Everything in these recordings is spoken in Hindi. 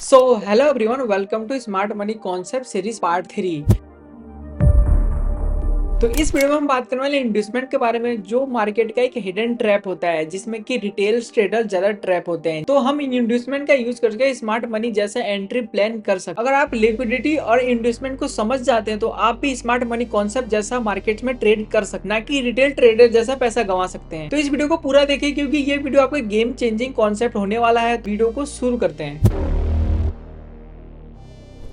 So hello everyone, welcome to smart money concept series part 3। तो इस वीडियो में हम बात करने वाले इन्वेस्टमेंट के बारे में, जो मार्केट का एक हिडन ट्रैप होता है जिसमें कि रिटेल ट्रेडर ज्यादा ट्रैप होते हैं। तो हम इन इन्वेस्टमेंट का यूज करके स्मार्ट मनी जैसा एंट्री प्लान कर सकते हैं। अगर आप लिक्विडिटी और इन्वेस्टमेंट को समझ जाते हैं तो आप भी स्मार्ट मनी कॉन्सेप्ट जैसा मार्केट में ट्रेड कर सकते, ना कि रिटेल ट्रेडर जैसा पैसा गंवा सकते हैं। तो इस वीडियो को पूरा देखिए क्योंकि ये वीडियो आपको गेम चेंजिंग कॉन्सेप्ट होने वाला है। वीडियो को शुरू करते हैं।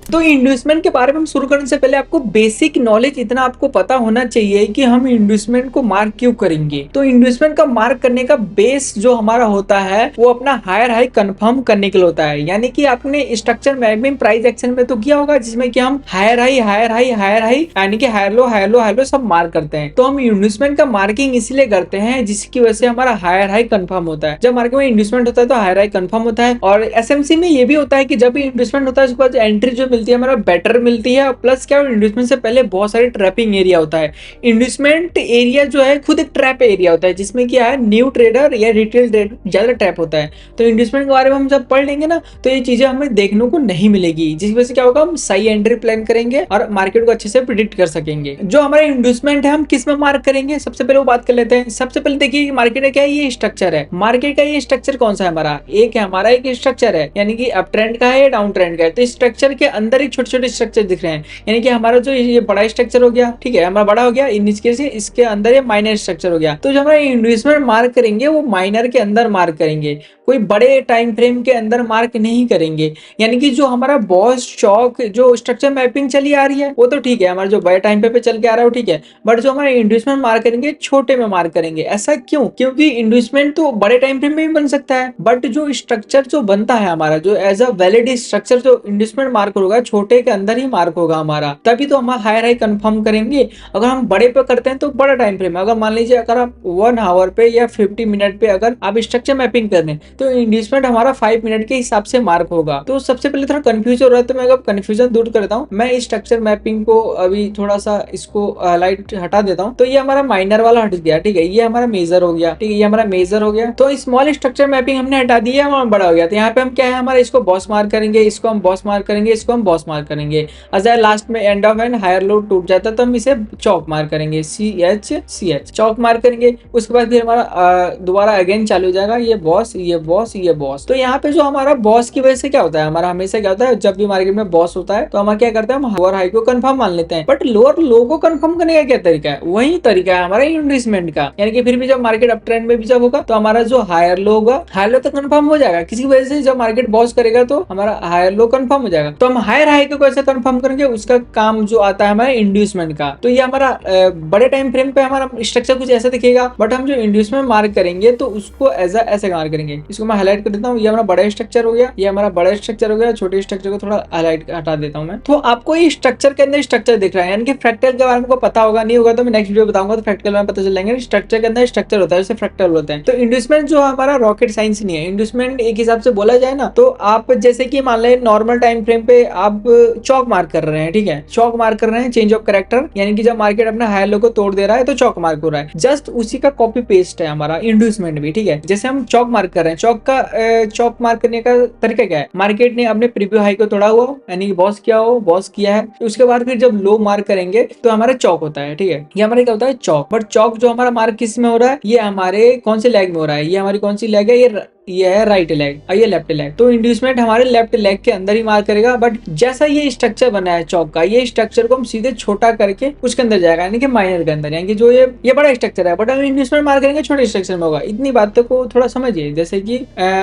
तो इन्वेस्टमेंट के बारे में हम शुरू करने से पहले आपको बेसिक नॉलेज इतना आपको पता होना चाहिए कि हम इन्वेस्टमेंट को मार्क क्यों करेंगे। तो इन्वेस्टमेंट का मार्क करने का बेस जो हमारा होता है वो अपना हायर हाई कंफर्म करने के लिए होता है। यानी कि आपने स्ट्रक्चर मैपिंग प्राइस एक्शन में तो किया होगा, जिसमें कि हम higher high higher high higher high यानी कि higher low higher low higher low सब मार्क करते हैं। तो हम इन्वेस्टमेंट का मार्किंग इसलिए करते हैं जिसकी वजह से हमारा हायर हाई कंफर्म होता है। जब मार्केट में इन्वेस्टमेंट होता है तो हायर हाई कंफर्म होता है। और एसएमसी में ये भी होता है कि जब भी इन्वेस्टमेंट होता है उसके बाद एंट्री जो मिलती है हमारा बेटर मिलती है। प्लस क्या, इन्वेस्टमेंट से पहले बहुत सारे ट्रैपिंग एरिया होता है। इन्वेस्टमेंट एरिया जो है खुद एक ट्रैप एरिया होता है, जिसमें क्या है न्यू ट्रेडर या रिटेल ट्रेडर ज्यादा ट्रैप होता है। तो इन्वेस्टमेंट के बारे में हम जब पढ़ लेंगे ना तो ये चीजें हमें देखने को नहीं मिलेगी, जिसकी वजह से क्या होगा, हम सही एंट्री प्लान करेंगे और मार्केट को अच्छे से प्रिडिक्ट कर सकेंगे। जो हमारा इन्वेस्टमेंट है हम किस में मार्क करेंगे, सबसे पहले वो बात कर लेते हैं। सबसे पहले देखिए मार्केट में क्या है, ये स्ट्रक्चर है। मार्केट का ये स्ट्रक्चर कौन सा है, हमारा एक है, हमारा एक स्ट्रक्चर है, यानी कि अप ट्रेंड का है या डाउन ट्रेंड का है। तो स्ट्रक्चर के अंदर एक छोटे छोटे स्ट्रक्चर दिख रहे हैं, यानी कि हमारा जो ये बड़ा स्ट्रक्चर हो गया, ठीक है, हमारा बड़ा हो गया, इन इसके से इसके अंदर ये माइनर स्ट्रक्चर हो गया। तो जो हमारा इन्वेस्टमेंट मार्क करेंगे वो माइनर के अंदर मार्क करेंगे, कोई बड़े टाइम फ्रेम के अंदर मार्क नहीं करेंगे। यानी कि जो हमारा बॉस चौक जो स्ट्रक्चर मैपिंग चली आ रही है वो तो ठीक है, हमारा जो बड़े टाइम पे चल के आ रहा है वो ठीक है, बट जो हमारा इन्वेस्टमेंट मार्क करेंगे छोटे में मार्क करेंगे। ऐसा क्यों? क्योंकि इन्वेस्टमेंट तो बड़े टाइम फ्रेम में भी बन सकता है, बट जो स्ट्रक्चर जो बनता है हमारा, जो एज अ वैलिड स्ट्रक्चर जो इन्वेस्टमेंट मार्क होगा छोटे के अंदर ही मार्क होगा हमारा, तभी तो हम हायर हाई कंफर्म करेंगे। अगर हम बड़े पे करते हैं तो बड़ा टाइम फ्रेम, अगर मान लीजिए अगर आप 1 आवर पे या 50 मिनट पे अगर आप स्ट्रक्चर मैपिंग कर रहे हैं तो इन्वेस्टमेंट हमारा 5 मिनट के हिसाब से मार्क होगा। तो सबसे पहले थोड़ा कंफ्यूज हो रहा है, तो मैं अगर कंफ्यूजन दूर करता हूँ, मैं इस स्ट्रक्चर मैपिंग को अभी थोड़ा सा इसको हाईलाइट हटा देता हूँ। तो ये हमारा माइनर वाला हट गया, ठीक है, ये हमारा मेजर हो गया, ठीक है, ये हमारा मेजर हो गया। तो स्मॉल स्ट्रक्चर मैपिंग हमने हटा दिया है, बड़ा हो गया। तो यहाँ पे हम क्या है, हमारा इसको बॉस मार्क करेंगे, इसको हम बॉस मार्क करेंगे, इसको हम बॉस मार्क करेंगे। अगर लास्ट में end of end higher low टूट जाता है तो हम इसे चौक मार्क करेंगे, CH चौक मार्क करेंगे। उसके बाद फिर हमारा दोबारा अगेन चालू हो जाएगा, ये बॉस ये बॉस ये बॉस। तो यहाँ पे जो हमारा बॉस की वजह से क्या होता है, हमारा हमेशा क्या होता है, जब भी मार्केट में बॉस होता है तो हमारा क्या करते हैं, हम लोअर हाई को कंफर्म मान लेते हैं। बट लोअर लो को कंफर्म करने का क्या तरीका है, वही तरीका है हमारा इन्वेस्टमेंट का। यानी कि फिर भी जब मार्केट अप ट्रेंड में भी जब होगा तो हमारा जो हायर लो होगा, हायर लो तो कंफर्म हो जाएगा। किसी वजह से जब मार्केट बॉस करेगा तो हमारा हायर लो कंफर्म हो जाएगा। तो हम हायर हाई को कैसे कंफर्म करेंगे, उसका काम जो आता है हमारा इंड्यूसमेंट का। तो ये हमारा बड़े टाइम फ्रेम पे हमारा स्ट्रक्चर कुछ ऐसा दिखेगा, बट हम जो इंड्यूसमेंट मार्क करेंगे तो उसको ऐसे मार्क करेंगे। इसको मैं हाईलाइट कर देता हूँ, ये हमारा बड़ा स्ट्रक्चर हो गया, ये हमारा बड़ा स्ट्रक्चर हो गया, छोटे स्ट्रक्चर को थोड़ा हाईलाइट हटा देता हूँ मैं। तो आपको ये स्ट्रक्चर के अंदर स्ट्रक्चर दिख रहा है, यानी कि फ्रैक्टल के बारे में पता होगा, नहीं होगा तो मैं नेक्स्ट वीडियो बताऊंगा तो फ्रैक्टल में पता चल जाएंगे। स्ट्रक्चर के अंदर स्ट्रक्चर होता है, जैसे फ्रैक्टल होता है। तो इंड्यूसमेंट जो हमारा रॉकेट साइंस नहीं है। इंड्यूसमेंट एक हिसाब से बोला जाए ना तो आप जैसे कि मान लें नॉर्मल टाइम फ्रेम पे आप चौक मार्क कर रहे हैं, ठीक है, चौक मार्क कर रहे हैं, चेंज ऑफ कैरेक्टर, यानी कि जब मार्केट अपना हायर लो को तोड़ दे रहा है तो चौक मार्क हो रहा है। जस्ट उसी का कॉपी पेस्ट है हमारा इंड्यूसमेंट भी, ठीक है। जैसे हम चौक मार्क कर रहे हैं, चौक मार्क करने का तरीका क्या है, मार्केट ने अपने प्रीव्यू हाई को तोड़ा हुआ यानी कि बॉस किया हो, बॉस किया है, उसके बाद फिर जब लो मार्क करेंगे तो हमारा चौक होता है, ठीक है, ये हमारा क्या होता है चौक। बट चौक जो हमारा मार्क किस में हो रहा है, ये हमारे कौन से लेग में हो रहा है, ये हमारी कौन सी लेग है, ये है राइट लेग और ये लेफ्ट लेग। तो इंड्यूसमेंट हमारे लेफ्ट लेग के अंदर ही मार्क करेगा। बट जैसा ये स्ट्रक्चर बना है चौक का, ये स्ट्रक्चर को हम सीधे छोटा करके उसके अंदर जाएगा, यानी कि माइनर के अंदर, यानी कि जो ये बड़ा स्ट्रक्चर है, बट हम इंड्यूसमेंट मार्क करेंगे छोटे स्ट्रक्चर में होगा। इतनी बातों को थोड़ा समझिए, जैसे कि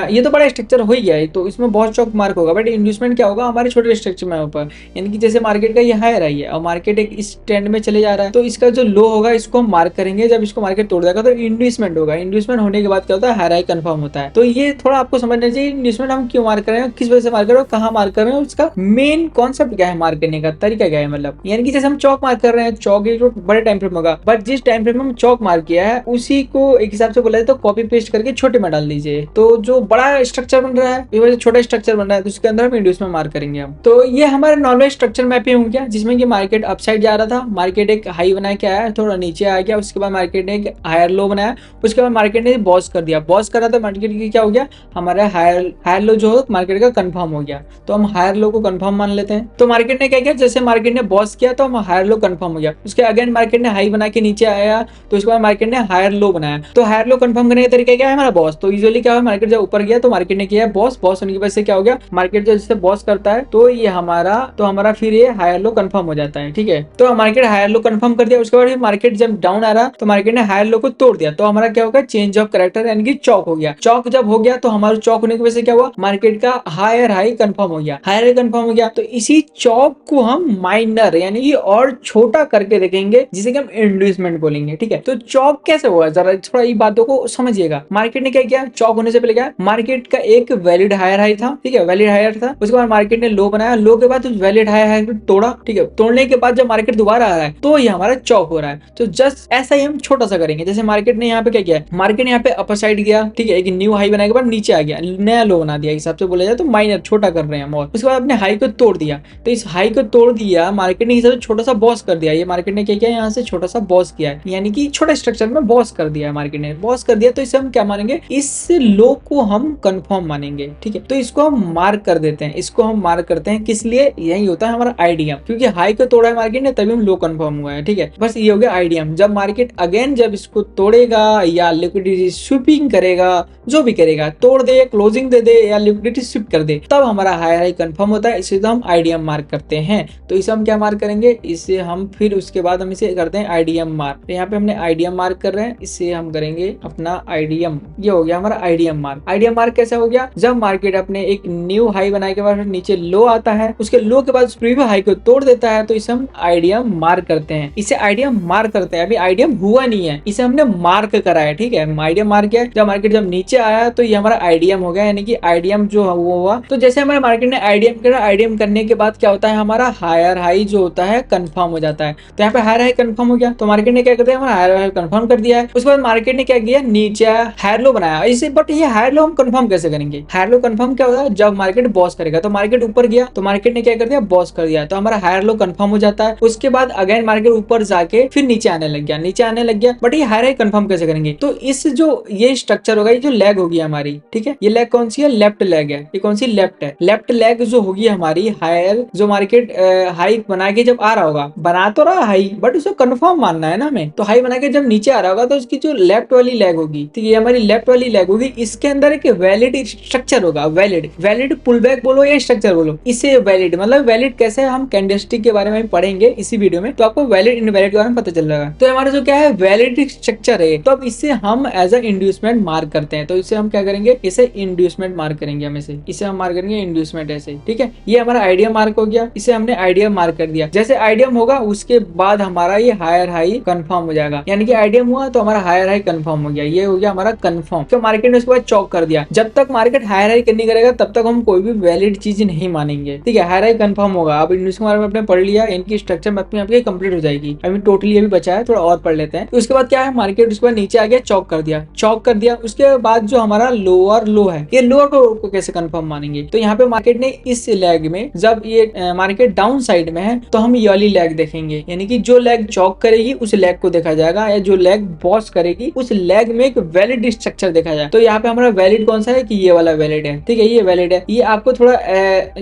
ये तो बड़ा स्ट्रक्चर हो ही गया है तो इसमें बहुत चौक मार्क होगा, बट इंड्यूसमेंट क्या होगा, हमारे छोटे स्ट्रक्चर में ऊपर, यानी कि जैसे मार्केट का ये हायर आई है और मार्केट एक इस ट्रेंड में चले जा रहा है तो इसका जो लो होगा इसको हम मार्क करेंगे। जब इसको मार्केट तोड़ देगा तो इंड्यूसमेंट होगा। इंड्यूसमेंट होने के बाद क्या होता है, हायर हाई कंफर्म होता है। तो ये थोड़ा आपको समझना चाहिए इन्वेस्टमेंट हम क्यों मार्क कर रहे हैं, किस वजह से मार्क कर रहे हैं, कहाँ मार्क कर रहे हैं, उसका मेन कॉन्सेप्ट क्या है, मार्क करने का तरीका क्या है। मतलब यानी कि जैसे हम चौक मार्क कर रहे हैं, चौक एक जो बड़े टाइम फ्रेम होगा, बट जिस टाइम फ्रेम में हम चौक मार्क किया है उसी को एक हिसाब से बोला जाए तो कॉपी पेस्ट करके छोटे में डाल दीजिए। तो जो बड़ा स्ट्रक्चर बन रहा है छोटा स्ट्रक्चर बन रहा है तो उसके अंदर हम इंड्यूसमेंट मार्क करेंगे हम। तो ये हमारे नॉर्मल स्ट्रक्चर मैपिंग हो गया, जिसमें कि मार्केट अपसाइड जा रहा था, मार्केट एक हाई बना के आया, थोड़ा नीचे आ गया, उसके बाद मार्केट ने एक हायर लो बनाया, उसके बाद मार्केट ने बॉस कर दिया। बॉस करा तो मार्केट की क्या क्या हो गया, हमारा हायर लो जो मार्केट का कंफर्म हो गया। तो हम हायर लो को कंफर्म मान लेते हैं। तो मार्केट ने क्या किया, जैसे मार्केट ने बॉस किया तो हम हायर लो कंफर्म हो गया। उसके अगेन मार्केट ने हाई बना के नीचे आया, तो उसके बाद मार्केट ने हायर लो बनाया। तो हायर लो कंफर्म करने का तरीका क्या है, हमारा बॉस। तो यूजुअली क्या हुआ, मार्केट जब ऊपर गया तो मार्केट ने किया बॉस, बॉस होने की वजह से क्या हो गया, मार्केट जैसे बॉस करता है तो ये हमारा फिर ये हायर लो कंफर्म हो जाता है। ठीक है, तो मार्केट हायर लो कंफर्म कर दिया। उसके बाद मार्केट जब डाउन आ रहा तो मार्केट ने हायर लो को तोड़ दिया, तो हमारा क्या होगा, चेंज ऑफ कैरेक्टर यानी कि चौक हो गया। चौक जब हो गया तो हमारा चौक होने की वजह से क्या हुआ, मार्केट का हायर हाई कंफर्म हो गया, हायर हाई कंफर्म हो गया। तो इसी चौक को हम माइनर यानी कि और छोटा करके देखेंगे, जिसे कि हम इंड्यूसमेंट बोलेंगे। ठीक है, तो चौक कैसे हुआ, जरा थोड़ा ये बातों को समझिएगा। मार्केट ने क्या किया, चौक होने से पहले क्या, मार्केट का एक वैलिड हायर हाई था। ठीक है, वैलिड हायर था। उसके बाद मार्केट ने लो बनाया, लो के बाद उस वैलिड हायर हाई को तोड़ा। ठीक है, तोड़ने के बाद जब मार्केट दोबारा आ रहा है तो ये हमारा चौक हो रहा है। तो जस्ट ऐसा ही हम छोटा सा करेंगे। जैसे मार्केट ने यहाँ पे क्या किया, मार्केट ने यहाँ पे अपर साइड गया। ठीक है, एक न्यू हाई बनाने के बाद नीचे आ गया, नया लो बना दिया, हिसाब से बोला जाए तो माइनर छोटा कर रहे हैं हम। और उसके बाद अपने हाई को तोड़ दिया। तो इस हाई को तोड़ दिया मार्केट ने, हिसाब से छोटा सा बॉस कर दिया। ये मार्केट ने क्या किया, यहाँ से छोटा सा बॉस किया है, यानी कि छोटे स्ट्रक्चर में बॉस कर दिया है। मार्केट ने बॉस कर दिया तो इसे हम क्या मानेंगे, इस लो को हम कंफर्म मानेंगे। ठीक है, तो इसको हम मार्क कर देते हैं, इसको हम मार्क करते हैं। किस लिए, यही होता है हमारा आइडियम, क्योंकि हाई को तोड़ा है मार्केट ने तभी हम लो कंफर्म हुआ है। ठीक है, बस ये हो गया आइडियम। जब मार्केट अगेन जब इसको तोड़ेगा या लिक्विडिटी स्वीपिंग करेगा, जो भी करेगा, तोड़ दे, क्लोजिंग दे दे या लिक्विडिटी स्वीप कर दे, तब हमारा हायर हाई कंफर्म होता है। इसे तो हम आइडियम मार्क करते हैं। तो इसे हम क्या मार्क करेंगे, इसे हम फिर उसके बाद हम इसे करते हैं आइडियम मार्क। तो यहाँ पे हमने आइडियम मार्क कर रहे हैं, इसे हम करेंगे अपना आइडियम। ये हो गया हमारा आइडियम मार्क। आइडियम मार्क कैसे हो गया, जब मार्केट अपने एक न्यू हाई बनाने के बाद नीचे लो आता है, उसके लो के बाद प्रीवियस हाई को तोड़ देता है, तो इसे हम आइडियम मार्क करते हैं। इसे आइडियम मार्क करते हैं। अभी आइडियम हुआ नहीं है, इसे हमने मार्क करा है। ठीक है, आइडियम मार्क किया। जब मार्केट जब नीचे आया तो ये हमारा आइडियम हो गया, यानी कि आइडियम जो वो हुआ। तो जैसे हमारे मार्केट ने आइडियम करा, आइडियम करने के बाद क्या होता है, हमारा हायर हाई जो होता है कंफर्म हो जाता है। तो यहाँ पे हायर हाई कंफर्म हो गया, तो मार्केट ने क्या कर दिया, हमारा हायर हाई कंफर्म कर दिया है। उसके बाद मार्केट ने क्या किया, नीचे हायर लो बनाया इसे। बट ये हायर लो हम कंफर्म कैसे करेंगे, हायर लो कंफर्म क्या होता है, जब मार्केट बॉस करेगा। तो मार्केट ऊपर गया तो मार्केट ने क्या कर दिया, बॉस कर दिया, तो हमारा हायर लो कंफर्म हो जाता है। उसके बाद अगेन मार्केट ऊपर जाके फिर नीचे आने लग गया, नीचे आने लग गया। बट ये हायर हाई कंफर्म कैसे करेंगे, तो इस जो ये स्ट्रक्चर होगा, ये जो लेग होगी हमारी, ठीक है, ये लेग कौन सी है, लेफ्ट लेग है। ये कौन सी, लेफ्ट है। लेफ्ट लेग जो होगी हमारी हायर, जो मार्केट हाई बना के जब आ रहा होगा, बना तो रहा हाई बट उसको कंफर्म मानना है ना हमें। तो हाई बना के जब नीचे आ रहा होगा तो उसकी जो लेफ्ट वाली लेग होगी, ठीक है, ये हमारी लेफ्ट वाली लेग होगी। इसके अंदर एक वैलिड स्ट्रक्चर होगा, वैलिड पुल बैक बोलो या स्ट्रक्चर बोलो। इसे वैलिड मतलब वैलिड कैसे, हम कैंडलस्टिक के बारे में पढ़ेंगे इसी वीडियो में, तो आपको वैलिड इनवैलिड के बारे में पता चल जाएगा। तो हमारा जो क्या है, वैलिड स्ट्रक्चर है, तो अब इससे हम एज अ इंड्यूसमेंट मार्क करते हैं। तो इसे हम क्या करेंगे, इसे इंड्यूसमेंट मार्क करेंगे। हम इसे हम मार्क करेंगे इंड्यूसमेंट ऐसे। ठीक है, ये हमारा आइडियम मार्क हो गया, इसे हमने आइडियम मार्क कर दिया। जैसे आइडियम होगा उसके बाद हमारा ये हायर हाई कंफर्म हो जाएगा, यानी कि आइडियम हुआ तो हमारा हायर हाई कंफर्म हो गया। ये हो गया हमारा कंफर्म। तो मार्केट ने उसके बाद चौक कर दिया। जब तक मार्केट हायर हाई नहीं करेगा तब तक हम कोई भी वैलिड चीज नहीं मानेंगे। ठीक है, हायर हाई कंफर्म होगा। अब इंड्यूस के बारे में आपने पढ़ लिया, इनकी स्ट्रक्चर मैपिंग आपकी कंप्लीट हो जाएगी। अभी टोटली अभी बचा है, थोड़ा और पढ़ लेते हैं। तो उसके बाद क्या है, मार्केट उसके बाद नीचे आ गया, चौक कर दिया, चौक कर दिया। उसके बाद जो हमारा लोअर लो है, ये लोअर को कैसे कंफर्म मानेंगे, तो यहाँ पे मार्केट ने इस लेग में, जब ये मार्केट डाउन साइड में है तो हम ये वाली लेग देखेंगे, यानी कि जो लेग चौक करेगी उस लेग को देखा जाएगा, या जो लेग बॉस करेगी उस लेग में एक वैलिड स्ट्रक्चर देखा जाए। तो यहाँ पे हमारा वैलिड कौन सा है, कि ये वाला वैलिड है। ठीक है, ये वैलिड है। ये आपको थोड़ा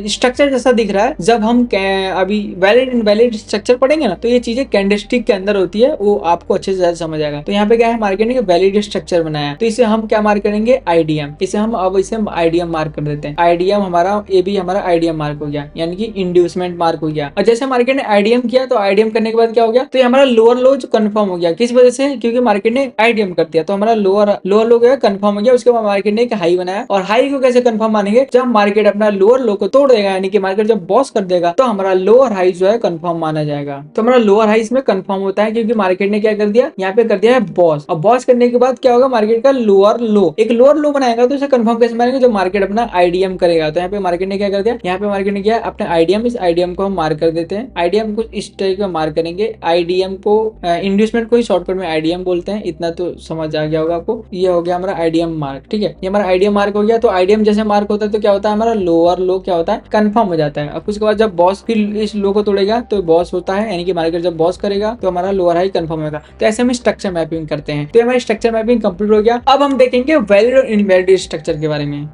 स्ट्रक्चर जैसा दिख रहा है। जब हम अभी वैलिड इनवैलिड स्ट्रक्चर पढ़ेंगे ना, तो ये चीजें कैंडलस्टिक के अंदर होती है, वो आपको अच्छे से समझ आएगा। तो यहाँ पे क्या है, मार्केट ने वैलिड स्ट्रक्चर बनाया, तो इसे हम क्या मार्क करेंगे, आइडियम। इसे हम आइडियम मार्क कर देते हैं। आइडियम हमारा, ये भी हमारा आइडियम मार्क हो गया, यानी कि इंड्यूसमेंट मार्क हो गया। और जैसे मार्केट ने आइडियम किया, तो आइडियम करने के बाद क्या हो गया, तो ये हमारा लोअर लो कंफर्म हो गया। किस वजह से, क्योंकि मार्केट ने आइडियम कर दिया, तो हमारा लोअर लो गया कंफर्म हो गया। उसके बाद मार्केट ने एक हाई बनाया, और हाई को कैसे कंफर्म मानेंगे, जब मार्केट अपना लोअर लो को तोड़ देगा, यानी कि मार्केट जब बॉस कर देगा, तो हमारा लोअर हाई जो है कंफर्म माना जाएगा। तो हमारा लोअर हाई इसमें कंफर्म होता है, क्योंकि मार्केट ने क्या कर दिया, यहाँ पे कर दिया है बॉस। और बॉस करने के बाद क्या होगा, मार्केट का लोअर लो, एक लोअर लो बनाएगा, तो इसे कंफर्म कैसे मानेंगे, जब मार्केट अपना आइडियम करेगा। तो यहाँ पे मार्केट ने क्या कर दिया, यहाँ पे मार्केट ने किया अपने आइडियम, इस आइडियम को हम मार्क कर देते हैं। आइडियम को इस टाइप का मार्क करेंगे। आइडियम को इंड्यूसमेंट को ही शॉर्टकट में आइडियम बोलते हैं, इतना तो समझ आ गया होगा आपको। ये हो गया हमारा आइडियम मार्क। ठीक है, ये हमारा आइडियम मार्क हो गया। तो आइडियम जैसे मार्क होता है तो क्या होता है, हमारा लोअर लो क्या होता है, कंफर्म हो जाता है। अब उसके बाद जब बॉस फिर इस लो को तोड़ेगा तो बॉस होता है, यानी कि मार्केट जब बॉस करेगा तो हमारा लोअर हाई कंफर्म होगा। तो ऐसे हम स्ट्रक्चर मैपिंग करते हैं। तो हमारी स्ट्रक्चर मैपिंग कंप्लीट हो गया। अब हम देखेंगे वैलिड और इनवैलिड स्ट्रक्चर के बारे में।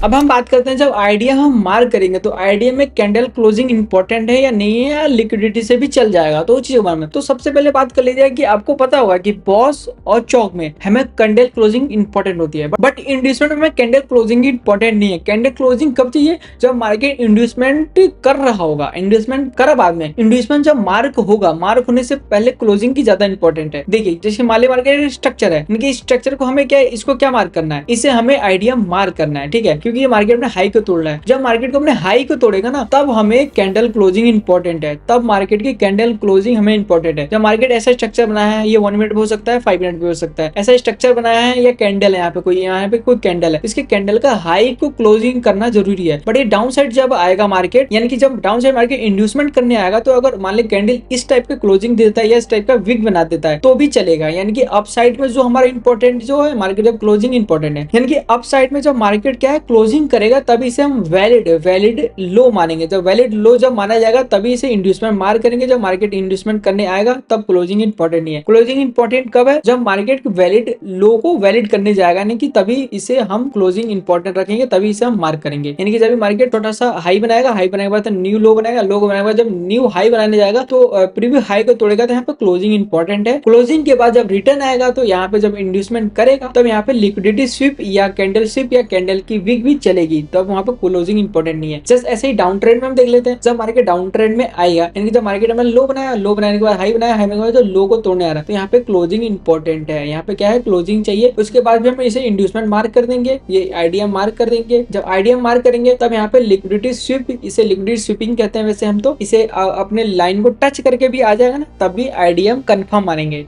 अब हम बात करते हैं जब आइडिया हम मार्क करेंगे तो आइडिया में कैंडल क्लोजिंग इंपॉर्टेंट है या नहीं है, या लिक्विडिटी से भी चल जाएगा, तो चीजों के बारे में। तो सबसे पहले बात कर लीजिए कि आपको पता होगा कि बॉस और चौक में हमें कैंडल क्लोजिंग इंपॉर्टेंट होती है, बट इंड्यूसमेंट में कैंडल क्लोजिंग इंपॉर्टेंट नहीं है। कैंडल क्लोजिंग कब चाहिए? जब मार्केट इंड्यूसमेंट कर रहा होगा, इंड्यूसमेंट करा बाद में। इंड्यूसमेंट जब मार्क होगा, मार्क होने से पहले क्लोजिंग की ज्यादा इंपॉर्टेंट है। देखिए जैसे मान लीजिए मार्केट स्ट्रक्चर है, इनके स्ट्रक्चर को हमें क्या है, इसको क्या मार्क करना है, इसे हमें आइडिया मार्क करना है, ठीक है, क्योंकि ये मार्केट में हाई को तोड़ रहा है। जब मार्केट को अपने हाई को तोड़ेगा ना, तब हमें कैंडल क्लोजिंग इंपॉर्टेंट है, तब मार्केट की कैंडल क्लोजिंग हमें इंपॉर्टेंट है। जब मार्केट ऐसा स्ट्रक्चर बनाया है, ये 1 मिनट भी हो सकता है, 5 मिनट भी हो सकता है, ऐसा स्ट्रक्चर बनाया है, या कैंडल है यहाँ पे कोई, यहाँ पे कोई कैंडल है, इसके कैंडल का हाई को क्लोजिंग करना जरूरी है। बट ये डाउन साइड जब आएगा मार्केट, यानी कि जब डाउन साइड मार्केट इंड्यूसमेंट करने आएगा, तो अगर मान ली कैंडल इस टाइप का क्लोजिंग देता है या इस टाइप का विग बना देता है तो भी चलेगा। यानी कि अप साइड में जो हमारा इंपॉर्टेंट जो है मार्केट, जब क्लोजिंग इंपॉर्टेंट है, यानी कि अप साइड में जब मार्केट क्या है क्लोजिंग करेगा, तभी इसे हम वैलिड लो मानेंगे। जब वैलिड लो जब माना जाएगा तभी इसे इंड्यूसमेंट मार्क करेंगे। जब मार्केट इंड्यूसमेंट करने आएगा तब क्लोजिंग इंपॉर्टेंट नहीं है। क्लोजिंग इंपॉर्टेंट कब है? जब मार्केट वैलिड लो को वैलिड करने जाएगा, नहीं कि तभी इसे हम क्लोजिंग इंपॉर्टेंट रखेंगे, तभी इसे हम मार्क करेंगे। यानी कि जब मार्केट छोटा सा हाई बनाएगा, हाई बनाने के बाद न्यू लो बनाएगा, लो बनाएगा, जब न्यू हाई बनाने जाएगा तो प्रीवियस हाई को तोड़ेगा, तो यहाँ पे क्लोजिंग इंपॉर्टेंट है। क्लोजिंग के बाद जब रिटर्न आएगा तो यहाँ पे जब इंड्यूसमेंट करेगा तब यहाँ पे लिक्विडिटी स्विप या कैंडल स्विप या कैंडल की विग भी चलेगी, तब वहाँ पे क्लोजिंग इंपॉर्टेंट नहीं है। जस्ट ऐसे ही डाउन ट्रेंड में हम देख लेते हैं, जब मार्केट डाउन ट्रेंड में आएगा, यानी कि जब मार्केट में लो बनाया, लो बनाने के बाद हाई बनाया, हाई बनाने के बाद लो को तोड़ने आ रहा है, तो यहाँ पे क्लोजिंग इंपॉर्टेंट है। यहाँ पे क्या है, क्लोजिंग चाहिए। उसके बाद भी हम इसे इंड्यूसमेंट मार्क कर देंगे, ये आइडिया मार्क कर देंगे। जब आइडिया मार्क करेंगे तब यहाँ पे लिक्विडिटी स्विप, इसे लिक्विडिटी स्विपिंग कहते हैं वैसे हम, तो इसे अपने लाइन को टच करके भी आ जाएगा ना, तब भी आइडिया कंफर्म मानेंगे।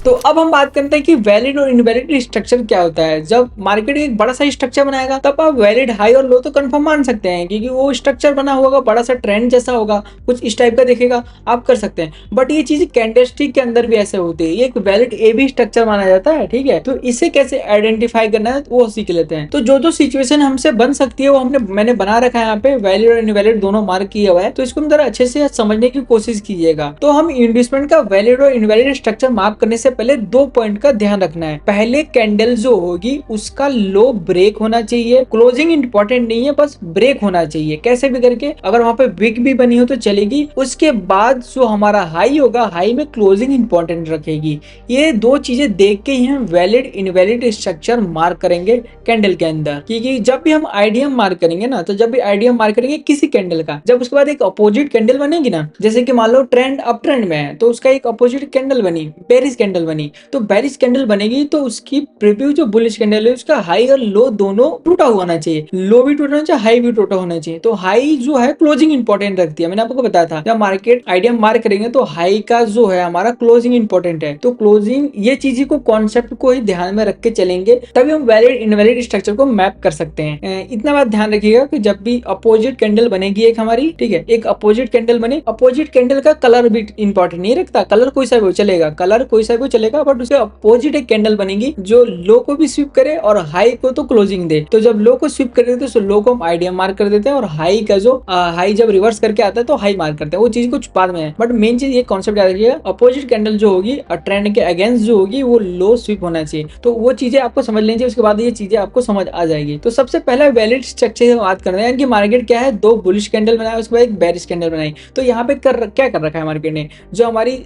तो अब हम बात करते हैं कि वैलिड और इनवैलिड स्ट्रक्चर क्या होता है। जब मार्केट एक बड़ा सा स्ट्रक्चर बनाएगा तब आप वैलिड हाई और लो तो कंफर्म मान सकते हैं, क्योंकि वो स्ट्रक्चर बना होगा, बड़ा सा ट्रेंड जैसा होगा, कुछ इस टाइप का दिखेगा, आप कर सकते हैं। बट ये चीज कैंडलस्टिक के अंदर भी ऐसे होती है, ये एक वैलिड ए बी स्ट्रक्चर माना जाता है, ठीक है। तो इसे कैसे आइडेंटिफाई करना है वो सीख लेते हैं। तो जो सिचुएशन हमसे बन सकती है वो मैंने बना रखा है यहाँ पे, वैलिड और इनवैलिड दोनों मार्क किया हुआ है, तो इसको हम जरा अच्छे से समझने की कोशिश कीजिएगा। तो हम इन्वेस्टमेंट का वैलिड और इनवैलिड स्ट्रक्चर मार्क करने से पहले 2 पॉइंट का ध्यान रखना है। पहले कैंडल जो होगी उसका लो ब्रेक होना चाहिए, क्लोजिंग इंपॉर्टेंट नहीं है, बस ब्रेक होना चाहिए कैसे भी करके। अगर वहां पे विग भी बनी हो तो चलेगी। उसके बाद जो हमारा हाई होगा, हाई में क्लोजिंग इंपॉर्टेंट रखेगी। ये 2 चीजें देख के ही हम वैलिड इनवैलिड स्ट्रक्चर मार्क करेंगे कैंडल के अंदर। क्योंकि जब भी हम आइडिया मार्क करेंगे ना, तो जब भी आइडिया मार्क करेंगे किसी कैंडल का, जब उसके बाद एक अपोजिट कैंडल बनेगी ना, जैसे कि मान लो ट्रेंड अप ट्रेंड में है तो उसका एक अपोजिट कैंडल बनी, बेरिश कैंडल बनी, तो बेरिश कैंडल बनेगी तो उसकी प्रीव्यू जो बुलिश कैंडल है उसका हाई और लो दोनों टूटा होना चाहिए, लो भी टूटना चाहिए, हाई भी टूटा होना चाहिए। तो हाई जो है क्लोजिंग इंपॉर्टेंट रखती है, मैंने आपको बताया था। जब मार्केट आइडिया मार्क करेंगे तो हाई का जो है हमारा क्लोजिंग इंपॉर्टेंट है। तो क्लोजिंग ये चीज को कॉन्सेप्ट को ही ध्यान में रख के चलेंगे, तभी हम वैलिड इनवैलिड स्ट्रक्चर को मैप कर सकते हैं। इतना बात ध्यान रखिएगा कि जब भी अपोजिट कैंडल बनेगी एक हमारी, ठीक है, एक अपोजिट कैंडल बने, अपोजिट कैंडल का कलर भी इंपॉर्टेंट नहीं रखता, कलर कोई सा भी चलेगा, कलर कोई सा भी चलेगा, बट उसके अपोजिट एक कैंडल बनेगी जो लो को भी स्वीप करे और हाई को तो क्लोजिंग दे। तो जब लो को स्वीप करे तो लो को हम आइडिया मार्क कर देते हैं, और हाई का जो हाई जब रिवर्स करके आता है तो हाई मार्क करते हैं। वो चीज कुछ बाद में है, बट मेन चीज ये कॉन्सेप्ट याद रखिएगा, अपोजिट कैंडल जो होगी ट्रेंड के अगेंस्ट जो होगी वो लो स्वीप होना चाहिए। तो वो चीजें आपको समझ लेनी चाहिए, उसके बाद ये चीजें आपको समझ आ जाएगी। तो सबसे पहला वैलिड स्ट्रक्चर की बात करते हैं कि मार्केट क्या है, 2 बुलिश कैंडल बनाया, उसके बाद एक बेरिश कैंडल बनाई। तो यहाँ पे क्या कर रखा है मार्केट ने, जो हमारी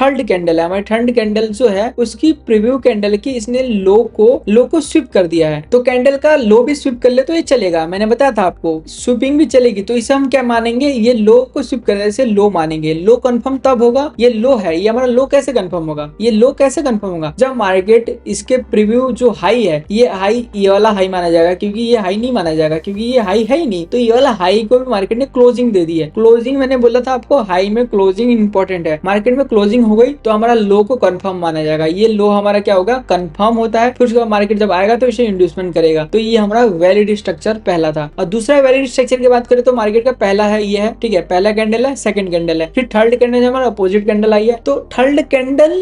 थर्ड कैंडल है, हमारी थर्ड कैंडल जो है उसकी प्रीव्यू कैंडल की इसने लो को स्विप कर दिया है। तो कैंडल का लो भी स्विप कर ले तो ये चलेगा, मैंने बताया था आपको, स्विपिंग भी चलेगी। तो इसे हम क्या मानेंगे, ये लो को स्विप कर इसे लो मानेंगे। लो कंफर्म तब होगा, ये लो है, ये हमारा लो कैसे कंफर्म होगा, ये लो कैसे कंफर्म होगा, जब मार्केट इसके प्रीव्यू जो हाई है, ये हाई, ये वाला हाई माना जाएगा, क्योंकि ये हाई नहीं माना जाएगा, क्योंकि ये हाई है ही नहीं। तो ये वाला हाई को भी मार्केट ने क्लोजिंग दे दी है। क्लोजिंग मैंने बोला था आपको, हाई में क्लोजिंग इंपॉर्टेंट है। मार्केट में क्लोजिंग हो गई तो हमारा लो को कंफर्म माना जाएगा, ये लो हमारा क्या होगा, कंफर्म होता है। फिर उसके बाद मार्केट जब आएगा तो इसे इंड्यूसमेंट करेगा। तो ये हमारा वैलिड स्ट्रक्चर पहला था। और दूसरा वैलिड स्ट्रक्चर की बात करें तो मार्केट का पहला है ये है, ठीक है, पहला कैंडल है, सेकंड कैंडल है, फिर थर्ड कैंडल हमारा अपोजिट कैंडल आई है। तो थर्ड कैंडल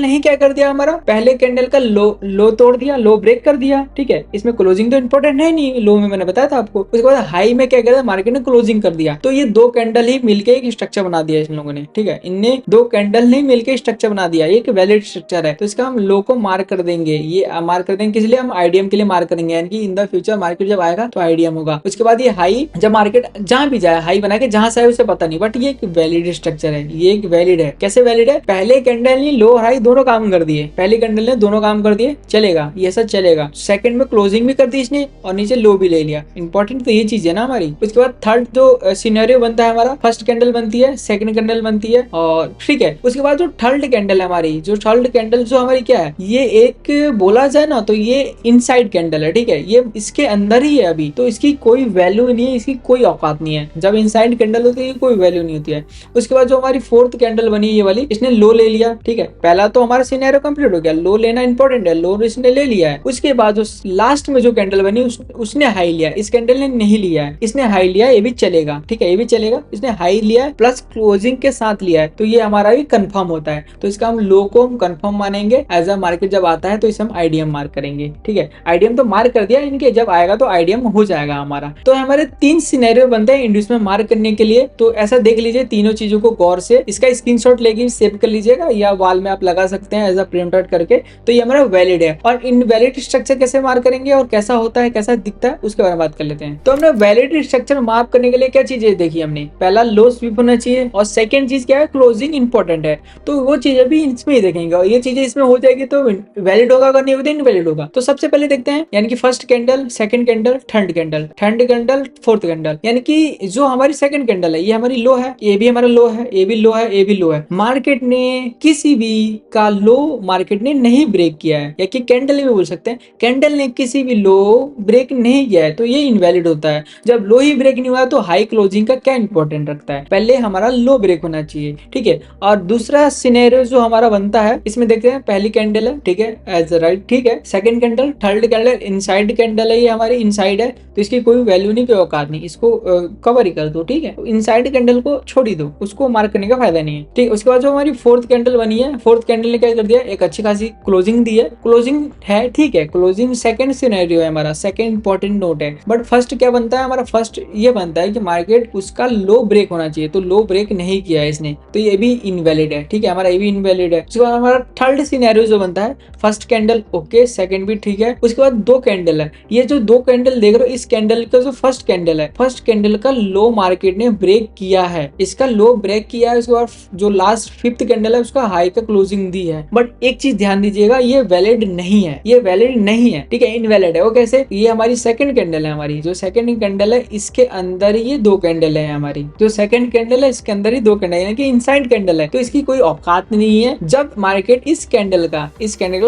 नहीं क्या कर दिया, हमारा पहले कैंडल का लो तोड़ दिया, लो ब्रेक कर दिया, ठीक है। इसमें क्लोजिंग तो इंपॉर्टेंट है नहीं, लो में मैंने बताया था आपको। उसके बाद हाई में क्या कर दिया, मार्केट ने क्लोजिंग कर दिया। तो ये 2 कैंडल ही मिलके एक स्ट्रक्चर बना दिया इन लोगों ने, ठीक है। इनने 2 कैंडल नहीं मिलके स्ट्रक्चर कैसे बना दिया, एक वैलिड स्ट्रक्चर है, तो इसका हम लो को मार्क कर देंगे। ये मार्क कर देंगे किस लिए, हम आईडीएम के लिए मार्क करेंगे, यानी कि इन द फ्यूचर मार्केट जब आएगा तो आईडीएम होगा। उसके बाद ये हाई, जब मार्केट जहां भी जाए हाई बना के, जहां से आए उसे पता नहीं, बट ये एक वैलिड स्ट्रक्चर है, ये एक वैलिड है। कैसे वैलिड है, पहले कैंडल ने लो हाई दोनों काम कर दिए, पहली कैंडल ने दोनों काम कर दिए, चलेगा, ये सब चलेगा। सेकंड में क्लोजिंग भी कर दी इसने और नीचे लो भी ले लिया, इंपॉर्टेंट तो ये चीज है ना हमारी। उसके बाद थर्ड जो सिनेरियो बनता है हमारा, फर्स्ट कैंडल बनती है, सेकंड कैंडल बनती है, और ठीक है। उसके बाद जो थर्ड कैंडल है हमारी, जो थर्ड कैंडल जो हमारी क्या है, ये एक बोला जाए ना तो ये इनसाइड कैंडल है, ठीक है, ये इसके अंदर ही है अभी, तो इसकी कोई वैल्यू नहीं है, इसकी कोई औकात नहीं है। जब इनसाइड कैंडल होती है कोई वैल्यू नहीं होती है। उसके बाद जो हमारी फोर्थ कैंडल बनी ये वाली, इसने लो ले लिया, ठीक है, पहला तो हमारा सिनेरियो कंप्लीट हो गया, लो लेना इंपॉर्टेंट है, लो इसने ले लिया है। उसके बाद जो लास्ट में जो कैंडल बनी उसने हाई लिया, इस कैंडल ने नहीं लिया है, इसने हाई लिया, ये भी चलेगा, ठीक है, ये भी चलेगा, इसने हाई लिया है प्लस क्लोजिंग के साथ लिया है, तो ये हमारा भी कंफर्म होता है, तो इसका हम लो को हम कंफर्म मानेंगे। एज अ मार्केट जब आता है तो इसे हम आईडीएम मार्क करेंगे, ठीक है, आईडीएम तो मार्क कर दिया, इनके जब आएगा तो आईडीएम हो जाएगा हमारा। तो हमारे 3 सिनेरियो बनते हैं इंड्यूसमेंट मार्क करने के लिए, तो ऐसा देख लीजिए तीनों चीजों को गौर से, इसका स्क्रीनशॉट लेके सेव कर लीजिएगा या वॉल में आप लगा सकते हैं एज अ प्रिंट आउट करके, तो ये हमारा वैलिड है। और इनवैलिड स्ट्रक्चर कैसे मार्क करेंगे और कैसा होता है, कैसा दिखता है, उसके बारे में बात कर लेते हैं। तो हमने वैलिड स्ट्रक्चर मार्क करने के लिए क्या चीजें देखी हमने, पहला लो स्वीप होना चाहिए, और सेकंड चीज क्या है, क्लोजिंग इंपॉर्टेंट है, तो वो चीजें भी इसमें ही देखेंगे, और ये चीजें इसमें हो जाएगी तो वैलिड होगा, अगर नहीं होगा इनवैलिड होगा। तो सबसे पहले देखते हैं, यानी कि first candle, second candle, third candle, third candle, fourth candle, यानी कि जो हमारी सेकंड कैंडल है ये हमारी लो है, ये भी हमारा लो है, ये भी लो है, ये भी लो है। मार्केट ने किसी भी का लो मार्केट ने नहीं ब्रेक किया है, या कि कैंडल भी बोल सकते हैं, कैंडल ने किसी भी लो ब्रेक नहीं किया है, तो ये इनवैलिड होता है। जब लो ही ब्रेक नहीं हुआ तो हाई क्लोजिंग का क्या इंपॉर्टेंट रखता है, पहले हमारा लो ब्रेक होना चाहिए, ठीक है। और दूसरा सिनेरियो जो हमारा बनता है, इसमें देखते हैं, पहली कैंडल है, ठीक है, एज राइट, ठीक है, second candle, third candle, inside candle है, ये हमारी इनसाइड है, तो इसकी कोई वैल्यू नहीं, कोई औकात नहीं, इसको कवर ही कर दो, ठीक है, इनसाइड कैंडल को छोड़ ही दो, उसको मार्क करने का फायदा नहीं है, ठीक। उसके बाद जो हमारी फोर्थ कैंडल बनी है, फोर्थ कैंडल ने क्या कर दिया, एक अच्छी खासी क्लोजिंग दी है, क्लोजिंग है, ठीक है, क्लोजिंग सेकंड सिनेरियो है हमारा, सेकंड इंपॉर्टेंट नोट है। बट फर्स्ट क्या बनता है हमारा, फर्स्ट ये बनता है कि मार्केट उसका लो ब्रेक होना चाहिए, तो लो ब्रेक नहीं किया है इसने, तो ये भी इनवैलिड है, ठीक है, हमारा ये भी इनवैलिड है। उसके बाद हमारा थर्ड सिनेरियो जो बनता है, फर्स्ट कैंडल ओके, सेकंड भी ठीक है। उसके बाद दो कैंडल है, ये जो दो कैंडल देख रहे हो, इस कैंडल का जो फर्स्ट कैंडल है, फर्स्ट कैंडल का लो मार्केट ने ब्रेक किया है, इसका लो ब्रेक किया है। उसके बाद जो लास्ट फिफ्थ कैंडल है उसका हाई का क्लोजिंग दी है। बट एक चीज ध्यान दीजिएगा, ये वैलिड नहीं है, ये वैलिड नहीं है, ठीक है, इनवैलिड है। वो कैसे, ये हमारी सेकंड कैंडल है, हमारी जो सेकंड कैंडल है इसके अंदर ये दो कैंडल है, हमारी जो सेकंड कैंडल है इसके अंदर ही दो कैंडल, यानी कि इनसाइड कैंडल है, तो इसकी कोई औकात नहीं है। जब मार्केट इस कैंडल का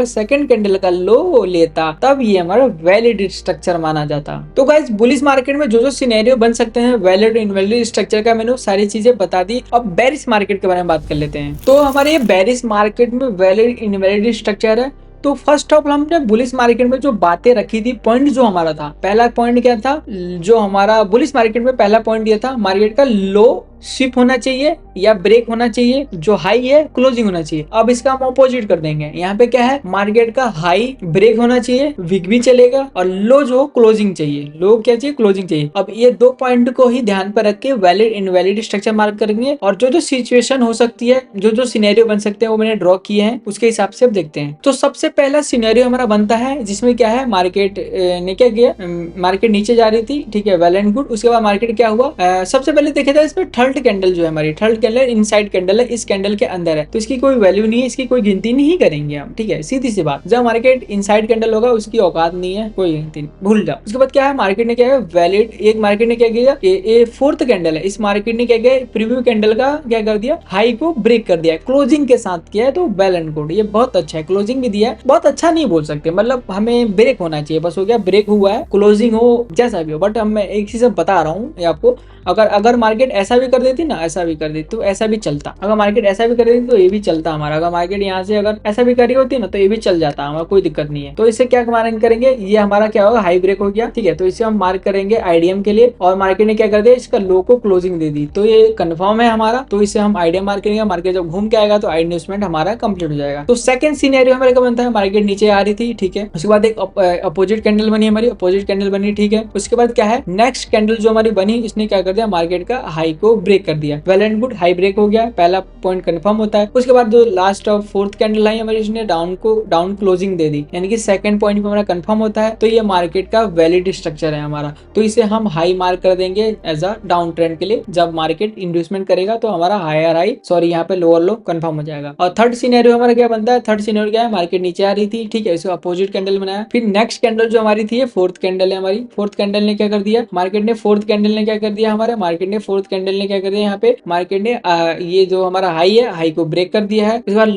सेकंड कैंडल का लो लेता तब ये हमारा वैलिड स्ट्रक्चर माना जाता। तो गाइस बुलिश मार्केट में जो सिनेरियो बन सकते हैं वैलिड इनवैलिड स्ट्रक्चर का, मैंने सारी चीजें बता दी। अब बेरिश मार्केट के बारे में बात कर लेते हैं। तो हमारे बेरिश मार्केट में वैलिड इनवैलिड स्ट्रक्चर है। तो फर्स्ट ऑफ ऑल हमने बुलिश मार्केट में जो बातें रखी थी, पॉइंट जो हमारा था, पहला पॉइंट क्या था, जो हमारा बुलिश मार्केट में पहला पॉइंट दिया था, मार्केट का लो स्विप होना चाहिए या ब्रेक होना चाहिए, जो हाई है क्लोजिंग होना चाहिए। अब इसका हम ऑपोजिट कर देंगे, यहाँ पे क्या है, मार्केट का हाई ब्रेक होना चाहिए, विक भी चलेगा, और लो जो क्लोजिंग चाहिए, लो क्या चाहिए, क्लोजिंग चाहिए। अब ये दो पॉइंट को ही ध्यान पर रख के वैलिड इनवैलिड स्ट्रक्चर मार्क करेंगे, और जो सिचुएशन हो सकती है, जो सिनेरियो बन सकते हैं वो मैंने ड्रॉ किए हैं, उसके हिसाब से अब देखते हैं। तो सबसे पहला सिनेरियो हमारा बनता है जिसमें क्या है, मार्केट ने क्या किया, मार्केट नीचे जा रही थी, ठीक है, वेल एंड गुड। उसके बाद मार्केट क्या हुआ, सबसे पहले देखा जाए इसमें थर्ड कैंडल जो है हमारी, थर्ड कैंडल इनसाइड कैंडल है, इस कैंडल के अंदर है, तो इसकी कोई वैल्यू नहीं है, इसकी कोई गिनती नहीं करेंगे हम, ठीक है, सीधी सी बात। जब मार्केट इनसाइड कैंडल होगा उसकी औकात नहीं है, कोई गिनती नहीं, भूल जाओ। उसके बाद क्या है, मार्केट ने क्या है, वैलिड, एक मार्केट ने क्या किया, ये फोर्थ कैंडल है, इस मार्केट ने क्या किया, प्रीव्यू कैंडल का क्या कर दिया, हाई को ब्रेक कर दिया, क्लोजिंग के साथ किया है, तो वेल एंड गुड, ये बहुत अच्छा है, क्लोजिंग भी दिया है, बहुत अच्छा नहीं बोल सकते, मतलब हमें ब्रेक होना चाहिए, बस हो गया, ब्रेक हुआ है, क्लोजिंग हो जैसा भी हो। बट मैं एक चीज बता रहा हूँ आपको, अगर मार्केट ऐसा भी कर देती ना, ऐसा भी कर देती तो ऐसा भी चलता, अगर मार्केट ऐसा भी कर देती तो ये भी चलता हमारा, अगर मार्केट यहाँ से अगर ऐसा भी करी होती ना तो ये भी चल जाता हमारा, कोई दिक्कत नहीं है। तो इसे क्या मार्क करेंगे, ये हमारा क्या होगा, हाई ब्रेक हो गया, ठीक है, तो इसे हम मार्क करेंगे आईडीएम के लिए, और मार्केट ने क्या कर दिया, इसका लो को क्लोजिंग दे दी, तो ये कंफर्म है हमारा, तो इसे हम आईडीएम मार्क करेंगे। मार्केट जब घूम के आएगा तो इन्वेस्टमेंट हमारा कंप्लीट हो जाएगा। तो सेकंड सिनेरियो हमारे का बनता है, मार्केट नीचे आ रही थी, ठीक है, उसके बाद एक अपोजिट कैंडल बनी, हमारी अपोजिट कैंडल बनी, ठीक है। उसके बाद क्या है, नेक्स्ट कैंडल जो हमारी बनी, इसने क्या कर दिया, मार्केट का हाई को ब्रेक कर दिया, well and good, high break हो गया, पहला पॉइंट कंफर्म होता है। उसके बाद जो लास्ट ऑफ फोर्थ कैंडल आई हमारी, इसने डाउन क्लोजिंग दे दी, यानी कि सेकंड पॉइंट पे हमारा कंफर्म होता है। तो ये मार्केट का वैलिड स्ट्रक्चर है हमारा, तो इसे हम हाई मार्क कर देंगे एज अ डाउन ट्रेंड के लिए। जब मार्केट इंड्यूसमेंट करेगा तो हमारा हायर हाई, सॉरी यहाँ पे लोअर लो कंफर्म हो जाएगा। और थर्ड सिनेरियो हमारा क्या बनता है, थर्ड सिनेरियो क्या है, मार्केट नीचे आ रही थी, ठीक है, इसको अपोजिट कैंडल बनाया। फिर नेक्स्ट कैंडल जो हमारी थी, फोर्थ कैंडल है हमारी, फोर्थ कैंडल ने क्या कर दिया, मार्केट ने फोर्थ कैंडल ने क्या कर दिया, हमारे मार्केट ने फोर्थ कैंडल ने क्या कर दिया, यहाँ पे मार्केट ने ये जो हमारा हाई है, हाई को ब्रेक कर दिया है। उसके बाद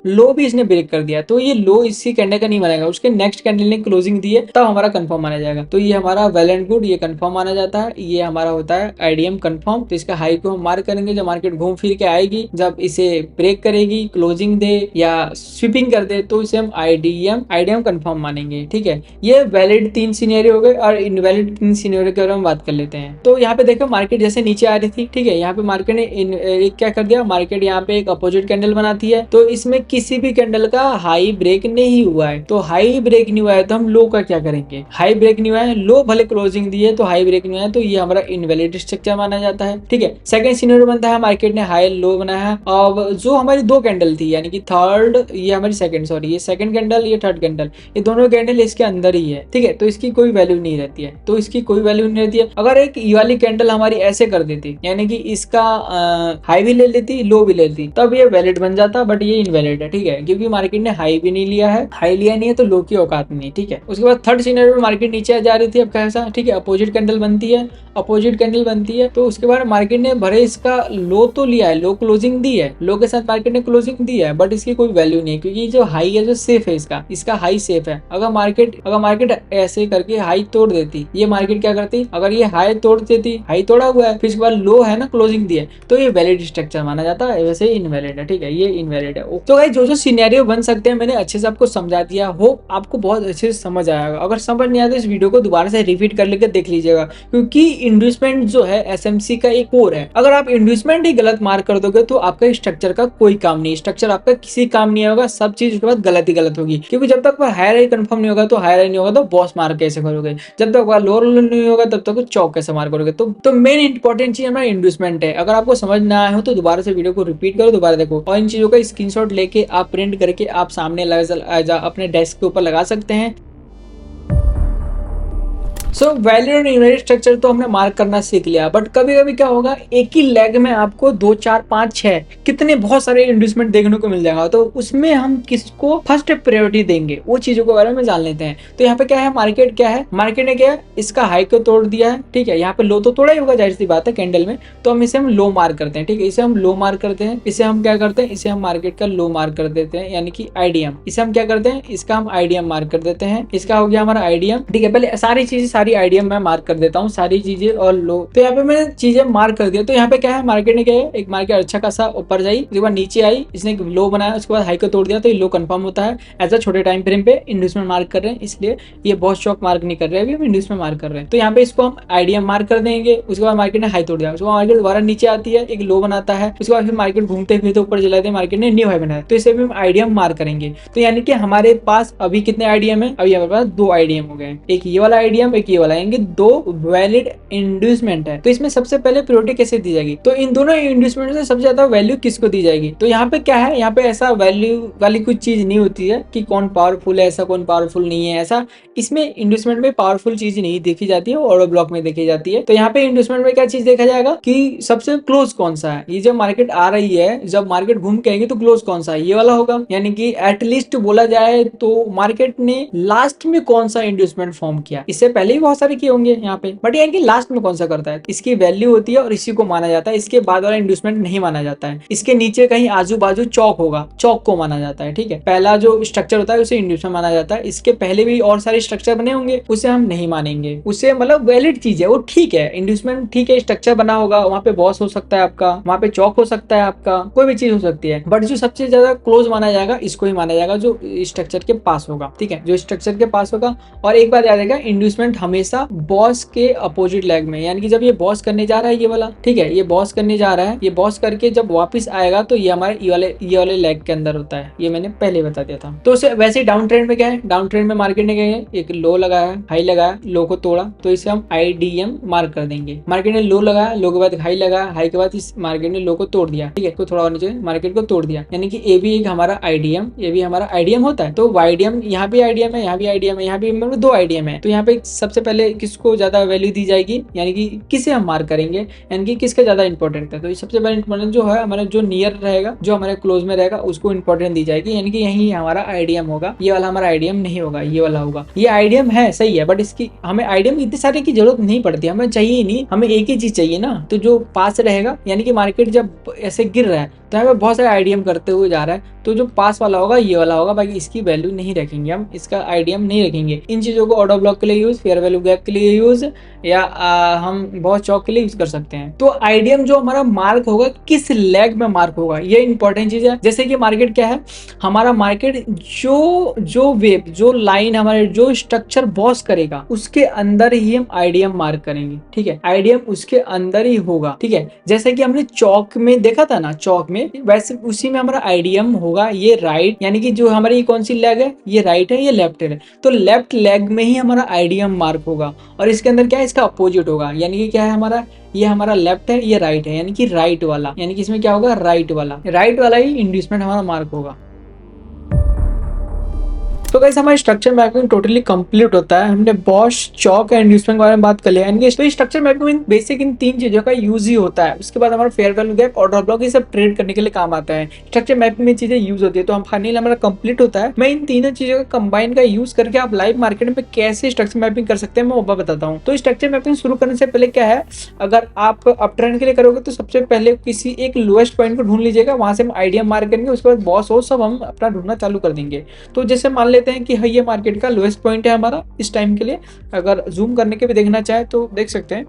लो भी इसने ब्रेक कर दिया, तो ये लो इसी कैंडल का नहीं बनेगा, उसके नेक्स्ट कैंडल ने क्लोजिंग दी है, तब हमारा कंफर्म माना जाएगा। तो ये हमारा वेल एंड गुड, ये कंफर्म माना जाता है, ये हमारा होता है आईडीएम कंफर्म। तो इसका हाई को हम मार्क करेंगे जब मार्केट घूम फिर के आएगी, जब इसे ब्रेक करेगी, क्लोजिंग दे या स्वीपिंग कर दे, तो इसे हम आईडीएम कंफर्म मानेंगे, ठीक है। ये वैलिड 3 सिनेरियो हो गए, और इनवैलिड 3 सिनेरियो के बारे में बात कर लेते हैं। तो यहाँ पे देखो मार्केट जैसे नीचे आ रही थी, ठीक है, यहाँ पे मार्केट ने एक क्या कर दिया, मार्केट यहाँ पे एक अपोजिट कैंडल बनाती है, तो इसमें किसी भी कैंडल का हाई ब्रेक नहीं हुआ है। तो हाई ब्रेक नहीं हुआ है तो हम लो का क्या करेंगे, हाई ब्रेक नहीं हुआ है, लो भले क्लोजिंग दी है तो हाई ब्रेक नहीं हुआ है, तो ये हमारा इनवैलिड स्ट्रक्चर माना जाता है, ठीक है। सेकंड सिनेरियो बनता है, मार्केट ने हाई लो बनाया है, अब जो हमारी दो कैंडल थी, यानी कि थर्ड, ये हमारी सेकंड, सॉरी ये सेकंड कैंडल, ये थर्ड कैंडल, ये दोनों कैंडल इसके अंदर ही है, ठीक है, तो इसकी कोई वैल्यू नहीं रहती है, तो इसकी कोई वैल्यू नहीं रहती है। अगर एक ये वाली कैंडल हमारी ऐसे कर देती, यानी कि इसका हाई भी ले लेती, लो भी ले लेती, तब ये वैलिड बन जाता, बट ये इनवैलिड है, ठीक है, क्योंकि मार्केट ने हाई भी नहीं लिया है, हाई लिया नहीं है तो लो की औकात नहीं, ठीक है। उसके बाद थर्ड सिनेरियो में मार्केट नीचे जा रही थी, अब कैसा, ठीक है, अपोजिट कैंडल बनती है, अपोजिट कैंडल बनती है, तो उसके बाद मार्केट ने भरे इसका लो तो लिया है, लो क्लोजिंग दी है, लो के साथ मार्केट ने क्लोजिंग दी है, बट इसकी कोई वैल्यू नहीं है, क्योंकि जो हाई है जो सेफ है, इसका हाई सेफ है। अगर मार्केट ऐसे करके हाई तोड़ देती, ये मार्केट क्या करती, अगर ये हाई तोड़ देती, हाई तोड़ा हुआ है, फिर इसके बाद लो है ना, क्लोजिंग दी है, तो ये वैलिड स्ट्रक्चर माना जाता है, वैसे इनवैलिड है, ठीक है, ये इनवैलिड है। तो गाइस जो सिनेरियो बन सकते हैं मैंने अच्छे से आपको समझा दिया, होप आपको बहुत अच्छे से समझ आएगा। अगर समझ नहीं आता इस वीडियो को दोबारा से रिपीट कर लेकर देख लीजिएगा, क्योंकि इंड्यूसमेंट जो है एसएमसी का एक कोर है। अगर आप इंड्यूसमेंट ही गलत मार्क कर दोगे तो आपका स्ट्रक्चर का कोई काम नहीं, स्ट्रक्चर आपका किसी काम नहीं होगा, सब चीज उसके बाद गलत ही गलत होगी, क्योंकि जब तक हायर हाई कंफर्म नहीं होगा तो हायर हाई नहीं होगा तो बॉस मार्क कैसे करोगे, जब तक लोअर नहीं होगा तब तक चौक कैसे मार्क करोगे। तो मेन इंपॉर्टेंट चीज हमारा इंड्यूसमेंट है। अगर आपको समझ ना आया हो तो दोबारा से वीडियो को रिपीट करो, दोबारा देखो, और इन चीजों का स्क्रीनशॉट लेके आप प्रिंट करके आप सामने अपने डेस्क के ऊपर लगा सकते हैं। सो वैलिड और इनवैलिड स्ट्रक्चर तो हमने मार्क करना सीख लिया, बट कभी कभी क्या होगा, एक ही लेग में आपको 2 4 5 6 कितने बहुत सारे इंड्यूसमेंट देखने को मिल जाएगा, तो उसमें हम किसको फर्स्ट प्रायोरिटी देंगे, वो चीजों के बारे में जान लेते हैं। तो यहाँ पे क्या है, मार्केट क्या है, मार्केट ने क्या है, इसका हाई को तोड़ दिया है, ठीक है, यहाँ पे लो तो तोड़ा ही होगा, जाहिर सी बात है कैंडल में, तो हम इसे हम लो मार्क करते हैं, ठीक है, इसे हम लो मार्क करते हैं, इसे हम क्या करते हैं, इसे हम मार्केट का लो मार्क कर देते हैं, यानी कि आईडीएम, इसे हम क्या करते हैं, इसका हम आईडीएम मार्क कर देते हैं, इसका हो गया हमारा आईडीएम, ठीक है। पहले सारी चीजें, सारी आईडीएम मैं मार्क कर देता हूँ, सारी चीजें और लो, तो यहाँ पे मैंने चीजें मार्क कर दिया। तो यहाँ पे क्या है, मार्केट ने क्या है, एक मार्केट अच्छा खासा ऊपर जाई, उसके बाद नीचे आई, इसने एक लो बनाया, उसके बाद हाई को तोड़ दिया, तो ये लो कंफर्म होता है। ऐसा छोटे टाइम फ्रेम पे इंड्यूसमेंट मार्क कर रहे हैं, इसलिए ये बहुत शॉक मार्क नहीं कर रहे हैं, अभी हम इंड्यूसमेंट मार्क कर रहे हैं। तो यहाँ पे इसको हम आईडीएम मार्क कर देंगे। उसके बाद मार्केट ने हाई तोड़ दिया, उसके बाद मार्केट दोबारा नीचे आती है, एक लो बनाता है, उसके बाद फिर मार्केट घूमते फिरते ऊपर चला जाता है, मार्केट ने न्यू हाई बनाया, तो इसे भी हम आईडीएम मार्क करेंगे। तो यानी कि हमारे पास अभी कितने आईडीएम है, अभी हमारे पास 2 आईडीएम हो गए, एक ये वाला आईडीएम, एक ये वाला, यानी 2 वैलिड इंड्यूसमेंट है। तो इसमें सबसे पहले प्रायोरिटी कैसे दी जाएगी, तो इन दोनों इंड्यूसमेंट से सबसे ज्यादा वैल्यू किसको दी जाएगी। तो यहाँ पे क्या है, यहाँ पे ऐसा वैल्यू वाली कुछ चीज नहीं होती है कि कौन पावरफुल है, ऐसा कौन पावरफुल नहीं है, ऐसा इसमें इंड्यूसमेंट में पावरफुल चीज नहीं देखी जाती है, ऑर्डर ब्लॉक में देखी जाती है। तो यहाँ पे इंड्यूसमेंट में क्या चीज देखा जाएगा कि सबसे क्लोज कौन सा है, ये जब मार्केट आ रही है, जब मार्केट घूम के आएगी तो क्लोज कौन सा है, ये वाला होगा, यानी कि एटलीस्ट बोला जाए तो मार्केट ने लास्ट में कौन सा इंड्यूसमेंट फॉर्म किया, इससे पहले ही बहुत सारे किए होंगे यहाँ पे, बट यानी कि लास्ट में कौन सा करता है, इसकी वैल्यू होती है और इसी को माना जाता है, इसके बाद वाला इंड्यूसमेंट नहीं माना जाता है। इसके नीचे कहीं आजू बाजू चौक होगा, चौक को माना जाता है, ठीक है, पहला जो स्ट्रक्चर होता है उसे इंड्यूसमेंट माना जाता है। इसके पहले भी और सारे स्ट्रक्चर बने होंगे, उसे हम नहीं मानेंगे, उसे मतलब वैलिड चीज है वो, ठीक है, इंड्यूसमेंट ठीक है, स्ट्रक्चर बना होगा, वहाँ पे बॉस हो सकता है आपका, वहाँ पे चौक हो सकता है आपका, कोई भी चीज हो सकती है, बट जो सबसे ज्यादा क्लोज माना जाएगा इसको ही माना जाएगा जो स्ट्रक्चर के पास होगा, ठीक है, जो स्ट्रक्चर के पास होगा। और एक बात याद रखिएगा, इंड्यूसमेंट हमेशा बॉस के अपोजिट लेग में, यानी कि जब ये बॉस करने जा रहा है ये वाला, ठीक है, ये बॉस करने जा रहा है, ये बॉस करके जब वापस आएगा तो ये हमारे ये वाले लेग के अंदर होता है। ये मैंने पहले बता दिया था। तो उसे वैसे डाउन ट्रेंड में क्या है, डाउन ट्रेंड में मार्केट ने क्या है, एक लो लगाया, हाई लगाया, लो को तोड़ा, तो इसे हम IDM मार्क कर देंगे। मार्केट ने लो लगाया, लो के बाद हाई लगाया, हाई के बाद इस मार्केट ने लो को तोड़ दिया, ठीक है, तो थोड़ा और नीचे मार्केट को तोड़ दिया, यानी कि ये भी एक हमारा IDM, ये भी हमारा IDM होता है। तो YDM, यहाँ भी IDM है, यहाँ भी IDM है, यहाँ भी मतलब 2 IDM है। तो यहाँ पे सबसे पहले किसको ज्यादा वैल्यू दी जाएगी, यानी कि किसे हम मार्क करेंगे, यानी कि किसका ज्यादा इंपॉर्टेंट है। तो सबसे पहले इंपॉर्टेंट जो है हमारा, जो नियर रहेगा, जो हमारे क्लोज में रहेगा, उसको इंपॉर्टेंट दी जाएगी, यानी कि यही हमारा IDM होगा। ये वाला हमारा IDM नहीं होगा, ये वाला होगा। ये IDM है, सही है, बट इसकी हमें IDM इतने सारे की जरूरत नहीं पड़ती, हमें चाहिए ही नहीं, हमें एक ही चीज चाहिए ना। तो जो पास रहेगा, यानी कि मार्केट जब ऐसे गिर रहा है तो हमें बहुत सारे IDM करते हुए जा रहा है, तो जो पास वाला होगा ये वाला होगा, बाकी इसकी वैल्यू नहीं रखेंगे, हम इसका IDM नहीं रखेंगे। इन चीजों को ऑर्डर ब्लॉक के लिए यूज, फेयर वैल्यू गैप के लिए यूज, या हम बहुत चौक के लिए यूज कर सकते हैं। तो IDM जो हमारा मार्क होगा, किस लेग में मार्क होगा, ये इंपॉर्टेंट चीज है। जैसे कि मार्केट क्या है, हमारा मार्केट जो जो वेब, जो लाइन, हमारे जो स्ट्रक्चर बॉस करेगा, उसके अंदर ही हम IDM मार्क करेंगे, ठीक है, IDM उसके अंदर ही होगा, ठीक है। जैसे कि हमने चौक में देखा था ना, चौक में, वैसे उसी में हमारा IDM होगा। ये राइट, यानी कि जो हमारी कौन सी लेग है, ये राइट है, ये लेफ्ट है, तो लेफ्ट लेग में ही हमारा IDM मार्क होगा। और इसके अंदर क्या है, इसका अपोजिट होगा, यानी कि क्या है हमारा, ये हमारा लेफ्ट है, ये राइट है, यानी कि राइट वाला, यानी कि इसमें क्या होगा, राइट वाला ही इंड्यूसमेंट हमारा मार्क होगा। तो गाइस हमारा स्ट्रक्चर मैपिंग टोटली कंप्लीट होता है। हमने बॉश, चौक एंड इंड्यूसमेंट के बारे में बात कर लिया। तो स्ट्रक्चर मैपिंग बेसिक इन 3 चीजों का यूज ही होता है। उसके बाद हमारा fair value gap, order block, ये सब ट्रेड करने के लिए काम आता है। स्ट्रक्चर मैपिंग में चीजें यूज होती है, तो हम फाइनली हमारा कंप्लीट होता है। मैं इन तीनों चीजों का कंबाइन का यूज करके आप लाइव मार्केट में कैसे स्ट्रक्चर मैपिंग कर सकते हैं, मैं वो बताता हूँ। तो स्ट्रक्चर मैपिंग शुरू करने से पहले क्या है, अगर आप अप ट्रेंड के लिए करोगे तो सबसे पहले किसी एक लोएस्ट पॉइंट को ढूंढ लीजिएगा, वहां से हम IDM मार्क करेंगे, उसके बाद बॉस हो सब हम अपना ढूंढना चालू कर देंगे। तो जैसे मान लेते हैं कि ये मार्केट का लोएस्ट पॉइंट है हमारा इस टाइम के लिए, अगर जूम करने के भी देखना चाहे तो देख सकते हैं,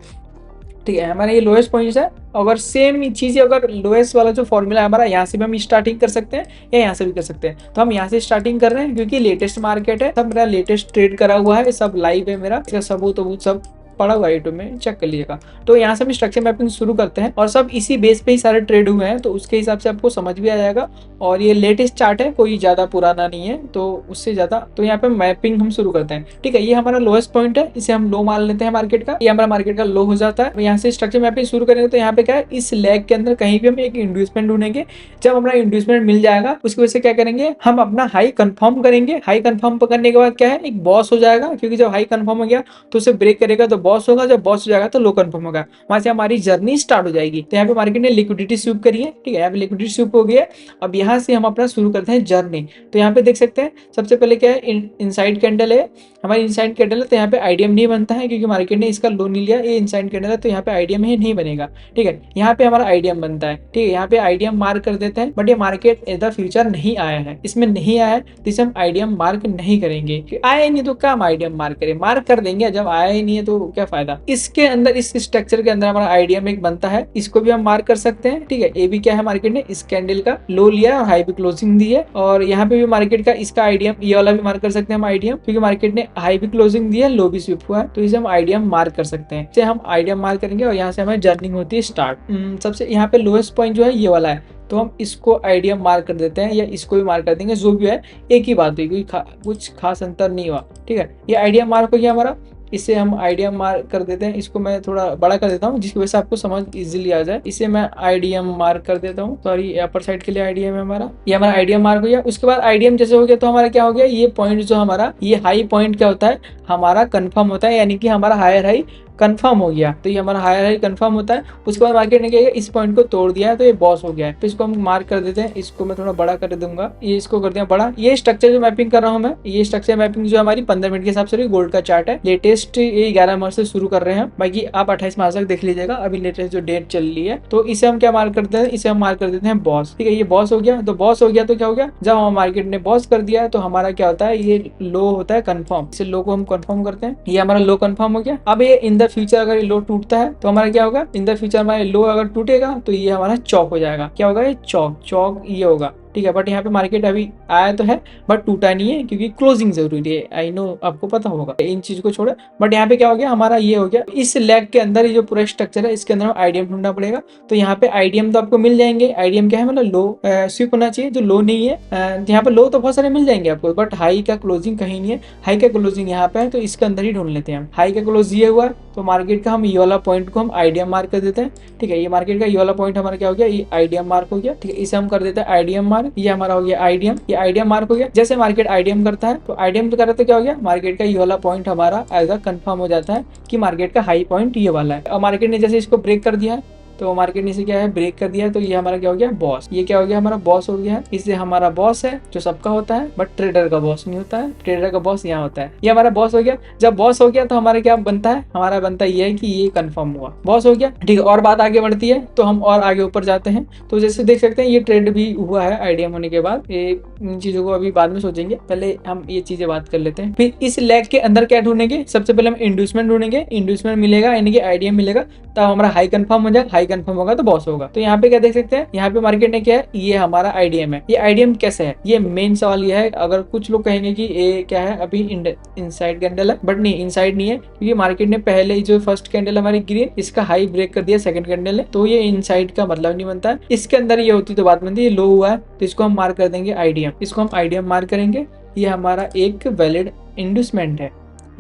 ठीक है, हमारा ये लोएस्ट पॉइंट है। अगर सेम चीज़, अगर लोएस्ट वाला जो फॉर्मूला है हमारा, यहाँ से भी हम स्टार्टिंग कर सकते हैं या यहाँ से भी कर सकते हैं। तो हम यहाँ से स्टार्टिंग कर रहे हैं क्योंकि लेटेस्ट मार्केट है, सब मेरा लेटेस्ट ट्रेड करा हुआ है, सब लाइव है मेरा, इसका सबूत सब पड़ा हुआ यूट्यूब में, चेक कर लीजिएगा। तो यहाँ से हम स्ट्रक्चर मैपिंग शुरू करते हैं और सब इसी बेस पे ही सारे ट्रेड हुए हैं, तो उसके हिसाब से आपको समझ भी आ जाएगा। और ये लेटेस्ट चार्ट है, कोई ज्यादा पुराना नहीं है, तो उससे ज्यादा, तो यहाँ पे मैपिंग हम शुरू करते हैं, ठीक है। ये हमारा लोएस्ट पॉइंट है, इसे हम लो मान लेते हैं मार्केट का, ये हमारा मार्केट का लो हो जाता है। यहाँ से स्ट्रक्चर मैपिंग शुरू करेंगे तो यहाँ पे क्या है, इस लेग के अंदर कहीं भी हम एक इंड्यूसमेंट ढूंढेंगे। जब हमारा इंड्यूसमेंट मिल जाएगा उसकी वजह से क्या करेंगे, हम अपना हाई कंफर्म करेंगे। हाई कंफर्म करने के बाद क्या है, एक बॉस हो जाएगा, क्योंकि जब हाई कंफर्म हो गया तो उसे ब्रेक करेगा तो बॉस होगा, जब बॉस हो जाएगा तो लो कंफर्म होगा, वहां से हमारी जर्नी स्टार्ट हो जाएगी। तो यहाँ पे मार्केट ने लिक्विडिटी स्वीप करी है, ठीक है, यहाँ पे लिक्विडिटी स्वीप हो गया। अब यहाँ से हम अपना शुरू करते हैं जर्नी। तो यहाँ पे देख सकते हैं सबसे पहले क्या है, इनसाइड कैंडल है, हमारी इनसाइड कैंडल है, तो यहाँ पे IDM नहीं बनता है क्योंकि मार्केट ने इसका लो नहीं लिया, ये इनसाइड कैंडल है, तो यहाँ पे IDM ही नहीं बनेगा, ठीक है। यहाँ पे हमारा IDM बनता है, ठीक है, यहाँ पे IDM मार्क कर देते हैं, बट ये मार्केट एज द फ्यूचर नहीं आया है, इसमें नहीं आया है, तो इसे हम IDM मार्क नहीं करेंगे। आया ही नहीं तो क्या हम IDM मार्क करें, मार्क कर देंगे, जब आया ही नहीं है तो क्या फायदा। इसके अंदर, इस स्ट्रक्चर के अंदर हमारा IDM एक बनता है, इसको भी हम मार्क कर सकते हैं, ठीक है। ये भी क्या है, मार्केट ने इस कैंडल का लो लिया और हाई भी क्लोजिंग दी है, और यहाँ पे भी मार्केट का इसका IDM, ये वाला भी मार्क कर सकते हैं हम IDM, क्योंकि मार्केट ने हाई भी क्लोजिंग दी है, लो भी स्विप हुआ है, तो इसे हम IDM मार्क कर सकते हैं। इसे हम IDM मार्क करेंगे और यहाँ से हमारी जर्निंग होती है स्टार्ट। सबसे यहाँ पे लोएस्ट पॉइंट जो है ये वाला है, तो हम इसको IDM मार्क कर देते हैं या इसको भी मार्क कर देंगे, जो भी है एक ही बात हुई, कुछ खास अंतर नहीं हुआ, ठीक है। ये IDM मार्क हो गया हमारा, इसे हम IDM मार्क कर देते हैं। इसको मैं थोड़ा बड़ा कर देता हूँ जिसकी वजह से आपको समझ इजीली आ जाए। इसे मैं IDM मार्क कर देता हूँ, सॉरी अपर साइड के लिए IDM है हमारा, ये हमारा IDM मार्क हो गया। उसके बाद IDM जैसे हो गया तो हमारा क्या हो गया, ये पॉइंट जो हमारा, ये हाई पॉइंट क्या होता है, हमारा कंफर्म होता है, यानी कि हमारा हायर हाई कंफर्म हो गया, तो ये हमारा हायर हाई कंफर्म होता है। उसके बाद मार्केट ने क्या किया, इस पॉइंट को तोड़ दिया है, तो ये बॉस हो गया है, तो इसको हम मार्क कर देते हैं। इसको मैं थोड़ा बड़ा कर दूंगा, ये इसको कर दिया बड़ा। ये स्ट्रक्चर जो मैपिंग कर रहा हूँ मैं, ये स्ट्रक्चर मैपिंग जो हमारी 15 मिनट के हिसाब से गोल्ड का चार्ट है, लेटेस्ट ये 11 मार्च से शुरू कर रहे हैं, बाकी आप 28 मार्च तक देख लीजिएगा, अभी लेटेस्ट जो डेट चल रही है। तो इसे हम क्या मार्क करते हैं, इसे हम मार्क कर देते हैं बॉस, ठीक है। ये बॉस हो गया, तो बॉस हो गया तो क्या हो गया, जब हम मार्केट ने बॉस कर दिया है तो हमारा क्या होता है, ये लो होता है कंफर्म, इसे लो को हम कंफर्म करते हैं, ये हमारा लो कंफर्म हो गया। अब ये इन द फ्यूचर अगर लो टूटता है तो हमारा क्या होगा, इन द फ्यूचर हमारा लो अगर टूटेगा तो ये हमारा चौक हो जाएगा, क्या होगा, ये चौक ये होगा, ठीक है, बट यहाँ पे मार्केट अभी आया तो है बट टूटा नहीं है, क्योंकि क्लोजिंग जरूरी है। आई नो आपको पता होगा इन चीज को छोड़े। बट यहाँ पे क्या हो गया, हमारा ये हो गया, इस लेग के अंदर ये जो पूरा स्ट्रक्चर है इसके अंदर हम आईडीएम ढूंढना पड़ेगा। तो यहाँ पे आईडीएम तो आपको मिल जाएंगे। आईडीएम क्या है, मतलब लो स्विप होना चाहिए, जो लो नहीं है। यहाँ पे लो तो बहुत सारे मिल जाएंगे आपको, बट हाई का क्लोजिंग कहीं नहीं है। हाई का क्लोजिंग यहाँ पे है, तो इसके अंदर ही ढूंढ लेते हैं हम। हाई का क्लोज ये हुआ, तो मार्केट का हम ये वाला पॉइंट को हम आईडीएम मार्क कर देते हैं। ठीक है, ये मार्केट का ये वाला पॉइंट हमारा क्या हो गया, ये आईडीएम मार्क हो गया। ठीक है, इसे हम कर देते हैं आईडीएम मार्क। ये हमारा हो गया आईडीएम, ये आईडीएम मार्क हो गया। जैसे मार्केट आईडीएम करता है, तो आईडीएम तो करते क्या हो गया, मार्केट का ये वाला पॉइंट हमारा एज अ कंफर्म हो जाता है कि मार्केट का हाई पॉइंट ये वाला है। और मार्केट ने जैसे इसको ब्रेक कर दिया है, तो मार्केट ने इसे क्या है, ब्रेक कर दिया है, तो ये हमारा क्या हो गया, बॉस। ये क्या हो गया, हमारा बॉस हो गया है। इससे हमारा बॉस है जो सबका होता है, बट ट्रेडर का बॉस नहीं होता है। ट्रेडर का बॉस यहाँ होता है। ये हमारा बॉस हो गया। जब बॉस हो गया तो हमारा क्या बनता है, हमारा बनता ये है कि ये कंफर्म हुआ, बॉस हो गया। ठीक है, और बात आगे बढ़ती है, तो हम और आगे ऊपर जाते हैं। तो जैसे देख सकते हैं ये ट्रेड भी हुआ है आईडीएम होने के बाद। ये इन चीजों को अभी बाद में सोचेंगे, पहले हम ये चीजें बात कर लेते हैं। फिर इस लेग के अंदर क्या ढूंढेंगे, सबसे पहले हम इंड्यूसमेंट ढूंढेंगे। इंड्यूसमेंट मिलेगा यानी कि आईडीएम मिलेगा, तब हमारा हाई कंफर्म हो जाएगा। हाई कंफर्म होगा तो बॉस होगा। तो यहाँ पे क्या देख सकते हैं, यहाँ पे मार्केट ने क्या है, ये हमारा आईडीएम है। ये आईडीएम कैसे है, ये मेन सवाल ये है। अगर कुछ लोग कहेंगे कि ये क्या है, अभी इनसाइड कैंडल है, बट नहीं, इनसाइड नहीं है, क्योंकि मार्केट ने पहले जो फर्स्ट कैंडल हमारी ग्रीन, इसका हाई ब्रेक कर दिया, सेकंड कैंडल है, तो ये इनसाइड का मतलब नहीं बनता है। इसके अंदर ये होती तो बात बनती है। ये लो हुआ है तो इसको हम मार्क कर देंगे आईडीएम, इसको हम आईडीएम मार्क करेंगे। ये हमारा एक वैलिड इंड्यूसमेंट है।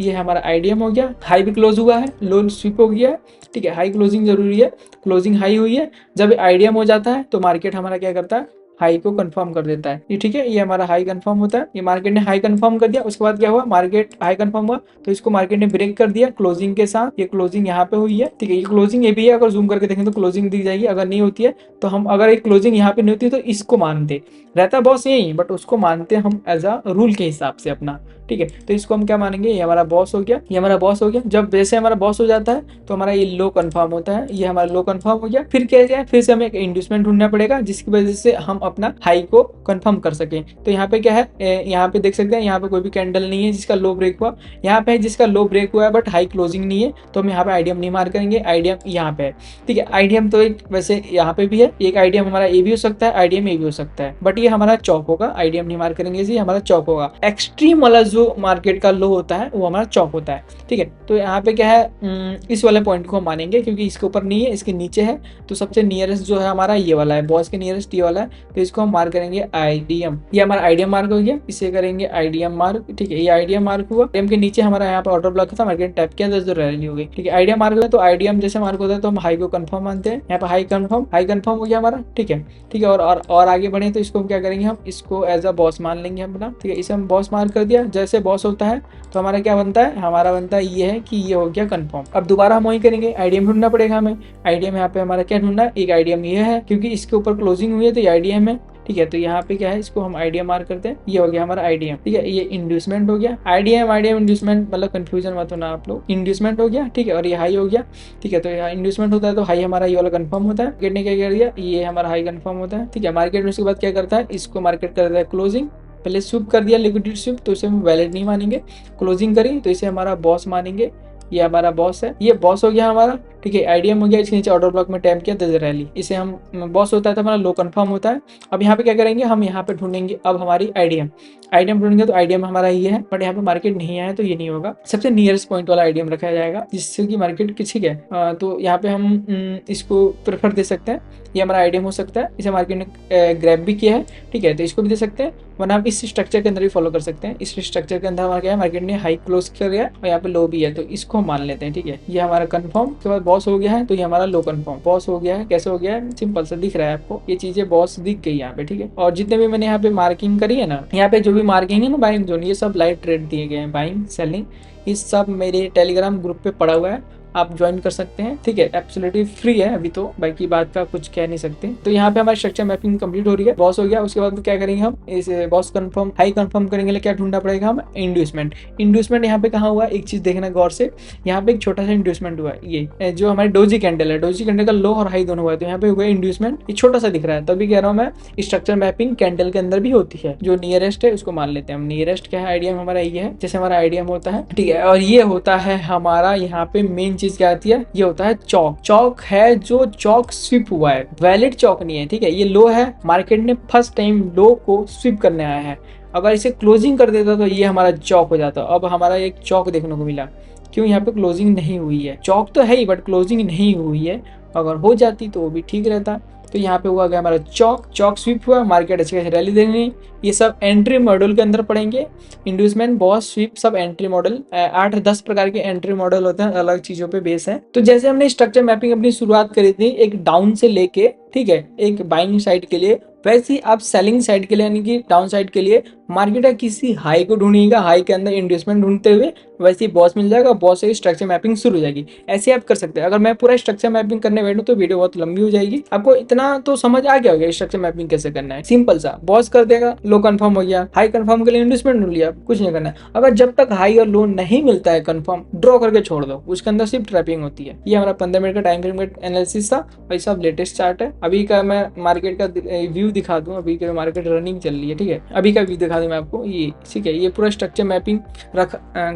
ये हमारा आईडीएम हो गया। हाई भी क्लोज हुआ है, लो स्विप हो गया है। ठीक है, हाई क्लोजिंग जरूरी है, क्लोजिंग हाई हुई है। जब आईडीएम हो जाता है तो मार्केट हमारा क्या करता है, हाई को कंफर्म कर देता है। ये ठीक है, ये हमारा हाई कंफर्म होता है। ये मार्केट ने हाई कंफर्म कर दिया, उसके बाद क्या हुआ, मार्केट हाई कंफर्म हुआ तो इसको मार्केट ने ब्रेक कर दिया क्लोजिंग के साथ। ये क्लोजिंग यहाँ पे हुई है। ठीक है, ये क्लोजिंग ये भी है, अगर जूम करके देखें तो क्लोजिंग दिख जाएगी। अगर नहीं होती है तो हम, अगर एक क्लोजिंग यहाँ पे नहीं होती तो इसको मानते, रहता बॉस यही, बट उसको मानते हम एज अ रूल के हिसाब से अपना। ठीक है, तो इसको हम क्या मानेंगे, ये हमारा बॉस हो गया। ये हमारा बॉस हो गया। जब वैसे हमारा बॉस हो जाता है तो हमारा ये लो कंफर्म होता है। ये हमारा लो कंफर्म हो गया। फिर क्या है, फिर से हमें एक इंड्यूसमेंट ढूंढना पड़ेगा जिसकी वजह से हम अपना हाई को कंफर्म कर सकें। तो यहाँ पे क्या है, यहाँ पे देख सकते हैं, यहाँ पे कोई भी कैंडल नहीं है जिसका लो ब्रेक हुआ। यहाँ पे है जिसका लो ब्रेक हुआ है बट हाई क्लोजिंग नहीं है, तो हम यहाँ पे आईडीएम नहीं मार करेंगे। आईडीएम यहाँ पे है। ठीक है, आईडीएम तो एक वैसे यहाँ पे भी है, एक आईडीएम हमारा ए भी हो सकता है, आईडीएम ए भी हो सकता है, बट ये हमारा चौक होगा। आईडीएम नहीं मार करेंगे, ये हमारा चौक होगा। एक्सट्रीम वाला जो मार्केट का लो होता है वो हमारा चौक होता है। ठीक है, तो यहाँ पे क्या है, इस वाले पॉइंट को हम मानेंगे क्योंकि इसके ऊपर नहीं है, इसके नीचे है। तो सबसे नियरेस्ट जो है हमारा ये वाला है, बॉस के नियरेस्ट ये वाला है, तो इसको हम मार्क करेंगे आईडीएम। ये हमारा आईडीएम मार्क हो गया, इसे करेंगे आईडीएम मार्क। ठीक है, ये आईडीएम मार्क हुआ। आईडीएम के नीचे हमारा यहाँ पे ऑर्डर ब्लॉक था, मार्केट टैप किया जो रैली हो गई। ठीक है, आईडीएम मार्क हुआ, तो आईडीएम जैसे मार्क होता है तो हम हाई को कंफर्म मानते हैं। यहाँ पे हाई कंफर्म हो गया हमारा। ठीक है, ठीक है, और आगे बढ़े तो इसको हम क्या करेंगे, हम इसको एज अ बॉस मान लेंगे हम अपना। ठीक है, इसे हम बॉस मार्क कर दिया। जैसे बॉस होता है तो हमारा क्या बनता है, हमारा बनता है ये है कि ये हो गया कंफर्म। अब दोबारा हम वही करेंगे, आईडीएम ढूंढना पड़ेगा हमें। आईडीएम यहाँ पे हमारा क्या ढूंढना है, एक आईडीएम ये है क्योंकि इसके ऊपर क्लोजिंग हुई है तो ये आईडीएम है। ठीक है, तो यहाँ पे क्या है, इसको हम आईडीएम मार्क करते हैं। ये हो गया हमारा आईडीएम। ठीक है, ये इंड्यूसमेंट हो गया। आईडीएम इंड्यूसमेंट मतलब कंफ्यूजन मत होना आप लोग। इंड्यूसमेंट हो गया। ठीक है, और ये हाई हो गया। ठीक है, तो यहाँ इंड्यूसमेंट होता है तो हाई हमारा ये वाला कंफर्म होता है। मार्केट ने क्या कर दिया, ये हमारा हाई कंफर्म होता है। ठीक है, मार्केट में उसके बाद क्या करता है, इसको मार्केट कर देता है क्लोजिंग। पहले स्विप कर दिया, लिक्विडिटी स्विप, तो इसे हम वैलिड नहीं मानेंगे। क्लोजिंग करी तो इसे हमारा बॉस मानेंगे। ये हमारा बॉस है, ये बॉस हो गया हमारा। ठीक है, आईडीएम हो गया, इसके नीचे ऑर्डर ब्लॉक में टैप किया तो रैली, इसे हम बॉस होता है तो हमारा लो कंफर्म होता है। अब यहाँ पे क्या करेंगे, हम यहाँ पे ढूंढेंगे अब हमारी आईडीएम ढूंढेंगे, तो आईडीएम हमारा ये है, बट यहाँ पे मार्केट नहीं आया तो ये नहीं होगा। सबसे नियरेस्ट पॉइंट वाला आईडीएम रखा जाएगा जिससे कि मार्केट ठीक है। तो यहाँ पे हम इसको प्रेफर दे सकते हैं। ये हमारा आईडीएम हो सकता है, इसे मार्केट ने ग्रैब भी किया है। ठीक है, तो इसको भी दे सकते हैं, वरना आप इस स्ट्रक्चर के अंदर भी फॉलो कर सकते हैं। इस स्ट्रक्चर के अंदर हमारा क्या है, मार्केट ने हाई क्लोज कर दिया और यहाँ पे लो भी है, तो इसको मान लेते हैं। ठीक है, ये हमारा कंफर्म के बाद बॉस हो गया है, तो ये हमारा लो कंफर्म बॉस हो गया है। कैसे हो गया है, सिंपल सा दिख रहा है आपको, ये चीजें बॉस दिख गई यहाँ पे। ठीक है, और जितने भी मैंने यहाँ पे मार्किंग करी है ना, यहाँ पे जो भी मार्किंग है ना बाइंग जोन, ये सब लाइव ट्रेड दिए गए हैं, बाइंग सेलिंग, ये सब मेरे टेलीग्राम ग्रुप पे पड़ा हुआ है, आप ज्वाइन कर सकते हैं। ठीक है, एब्सोल्युटली फ्री है अभी तो, बाकी बात का कुछ कह नहीं सकते। तो यहाँ पे हमारी स्ट्रक्चर मैपिंग कंप्लीट हो रही है, बॉस हो गया। उसके बाद क्या करेंगे, हम इस बॉस कंफर्म हाई कंफर्म करेंगे लिए क्या ढूंढना पड़ेगा, हम इंड्यूसमेंट यहाँ पे कहाँ हुआ, एक चीज देखना गौर से, यहाँ पे एक छोटा सा इंड्यूसमेंट हुआ है। ये जो हमारी डोजी कैंडल है, डोजी कैंडल का लो और हाई दोनों हुआ है, तो यहाँ पे हुआ इंड्यूसमेंट, ये छोटा सा दिख रहा है, तभी कह रहा हूँ मैं स्ट्रक्चर मैपिंग कैंडल के अंदर भी होती है। जो नियरेस्ट है उसको मान लेते हैं हम। नियरेस्ट क्या है, आईडीएम हमारा ये है, जैसे हमारा आईडीएम होता है। ठीक है, और ये होता है हमारा यहाँ पे मेन चीज क्या आती है, ये होता है चौक। चौक है जो चौक स्विप हुआ है, वैलिड चौक नहीं है, ठीक है। ये लो है, मार्केट ने फर्स्ट टाइम लो को स्विप करने आया है। अगर इसे क्लोजिंग कर देता तो ये हमारा चौक हो जाता। अब हमारा एक चौक देखने को मिला, क्यों यहाँ पे क्लोजिंग नहीं हुई है। चौक तो है ही बट क्लोजिंग नहीं हुई है, अगर हो जाती तो वो भी ठीक रहता। तो यहाँ पे हुआ गया हमारा चौक, चौक स्वीप हुआ, मार्केट अच्छी खासी रैली दे रही। ये सब एंट्री मॉडल के अंदर पड़ेंगे। इंड्यूसमेंट, बॉस, स्वीप सब एंट्री मॉडल, 8-10 प्रकार के एंट्री मॉडल होते हैं, अलग चीजों पे बेस है। तो जैसे हमने स्ट्रक्चर मैपिंग अपनी शुरुआत करी थी एक डाउन से लेके, ठीक है, एक बाइंग साइड के लिए, वैसे ही आप सेलिंग साइड के लिए यानी कि डाउन साइड के लिए मार्केट का किसी हाई को ढूंढिएगा, हाई के अंदर इंड्यूसमेंट ढूंढते हुए वैसे ही बॉस मिल जाएगा, बॉस से स्ट्रक्चर मैपिंग शुरू हो जाएगी। ऐसे आप कर सकते हैं। अगर मैं पूरा स्ट्रक्चर मैपिंग करने बैठूं तो वीडियो बहुत लंबी हो जाएगी। आपको इतना तो समझ आ गया होगा स्ट्रक्चर मैपिंग कैसे करना है। सिंपल सा, बॉस कर देगा, लो कंफर्म हो गया, हाई कंफर्म के लिए इंड्यूसमेंट ढूंढ लिया, कुछ नहीं करना है। अगर जब तक हाई और लो नहीं मिलता है कंफर्म, ड्रॉ करके छोड़ दो, उसके अंदर सिर्फ ट्रैपिंग होती है। ये हमारा 15 मिनट का टाइम फ्रेम का एनालिसिस था। भाई साहब लेटेस्ट चार्ट है। अभी का मैं मार्केट का व्यू दिखा दूं, अभी के मार्केट रनिंग चल रही है, ठीक है। अभी का व्यू दिखा दूं मैं आपको, ये ठीक है। ये पूरा स्ट्रक्चर मैपिंग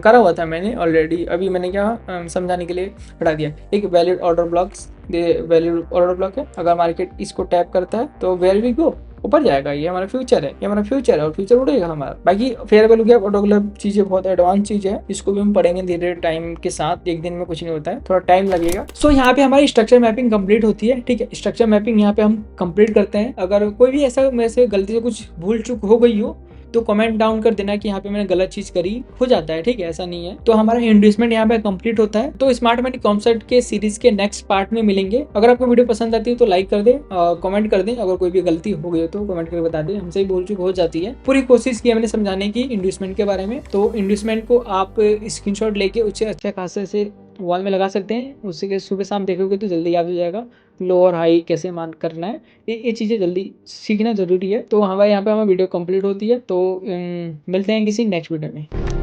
करा हुआ था मैंने ऑलरेडी, अभी मैंने क्या समझाने के लिए हटा दिया। एक valid order blocks, valid order block है। अगर मार्केट इसको टैप करता है तो वेयर वी गो, ऊपर जाएगा। ये हमारा फ्यूचर है, ये हमारा फ्यूचर है और फ्यूचर उड़ेगा हमारा। बाकी फेयर वैल्यू गैप, ऑटो ग्लैप चीजें बहुत एडवांस चीज है, इसको भी हम पढ़ेंगे धीरे टाइम के साथ। एक दिन में कुछ नहीं होता है, थोड़ा टाइम लगेगा। सो यहाँ पे हमारी स्ट्रक्चर मैपिंग कंप्लीट होती है, ठीक है। स्ट्रक्चर मैपिंग यहाँ पे हम कंप्लीट करते हैं। अगर कोई भी ऐसा मेरे से गलती से कुछ भूल चूक हो गई हो तो कमेंट डाउन कर देना कि यहाँ पे मैंने गलत चीज करी, हो जाता है, ठीक है, ऐसा नहीं है। तो हमारा इन्वेस्टमेंट यहाँ पे कंप्लीट होता है। तो स्मार्ट मनी कॉन्सेप्ट के सीरीज के नेक्स्ट पार्ट में मिलेंगे। अगर आपको वीडियो पसंद आती है तो लाइक कर दे, कमेंट कर दे। अगर कोई भी गलती हो गई हो तो कमेंट करके बता दे, हमसे भी भूल चूक हो जाती है। पूरी कोशिश की मैंने समझाने की इन्वेस्टमेंट के बारे में। तो इन्वेस्टमेंट को आप स्क्रीनशॉट लेके उससे अच्छा खासा से वॉल में लगा सकते हैं, उससे कि सुबह शाम देखोगे तो जल्दी याद हो जाएगा लो और हाई कैसे मान करना है। ये चीज़ें जल्दी सीखना ज़रूरी है। तो हमारे यहाँ पे हमारी वीडियो कंप्लीट होती है। तो मिलते हैं किसी नेक्स्ट वीडियो में।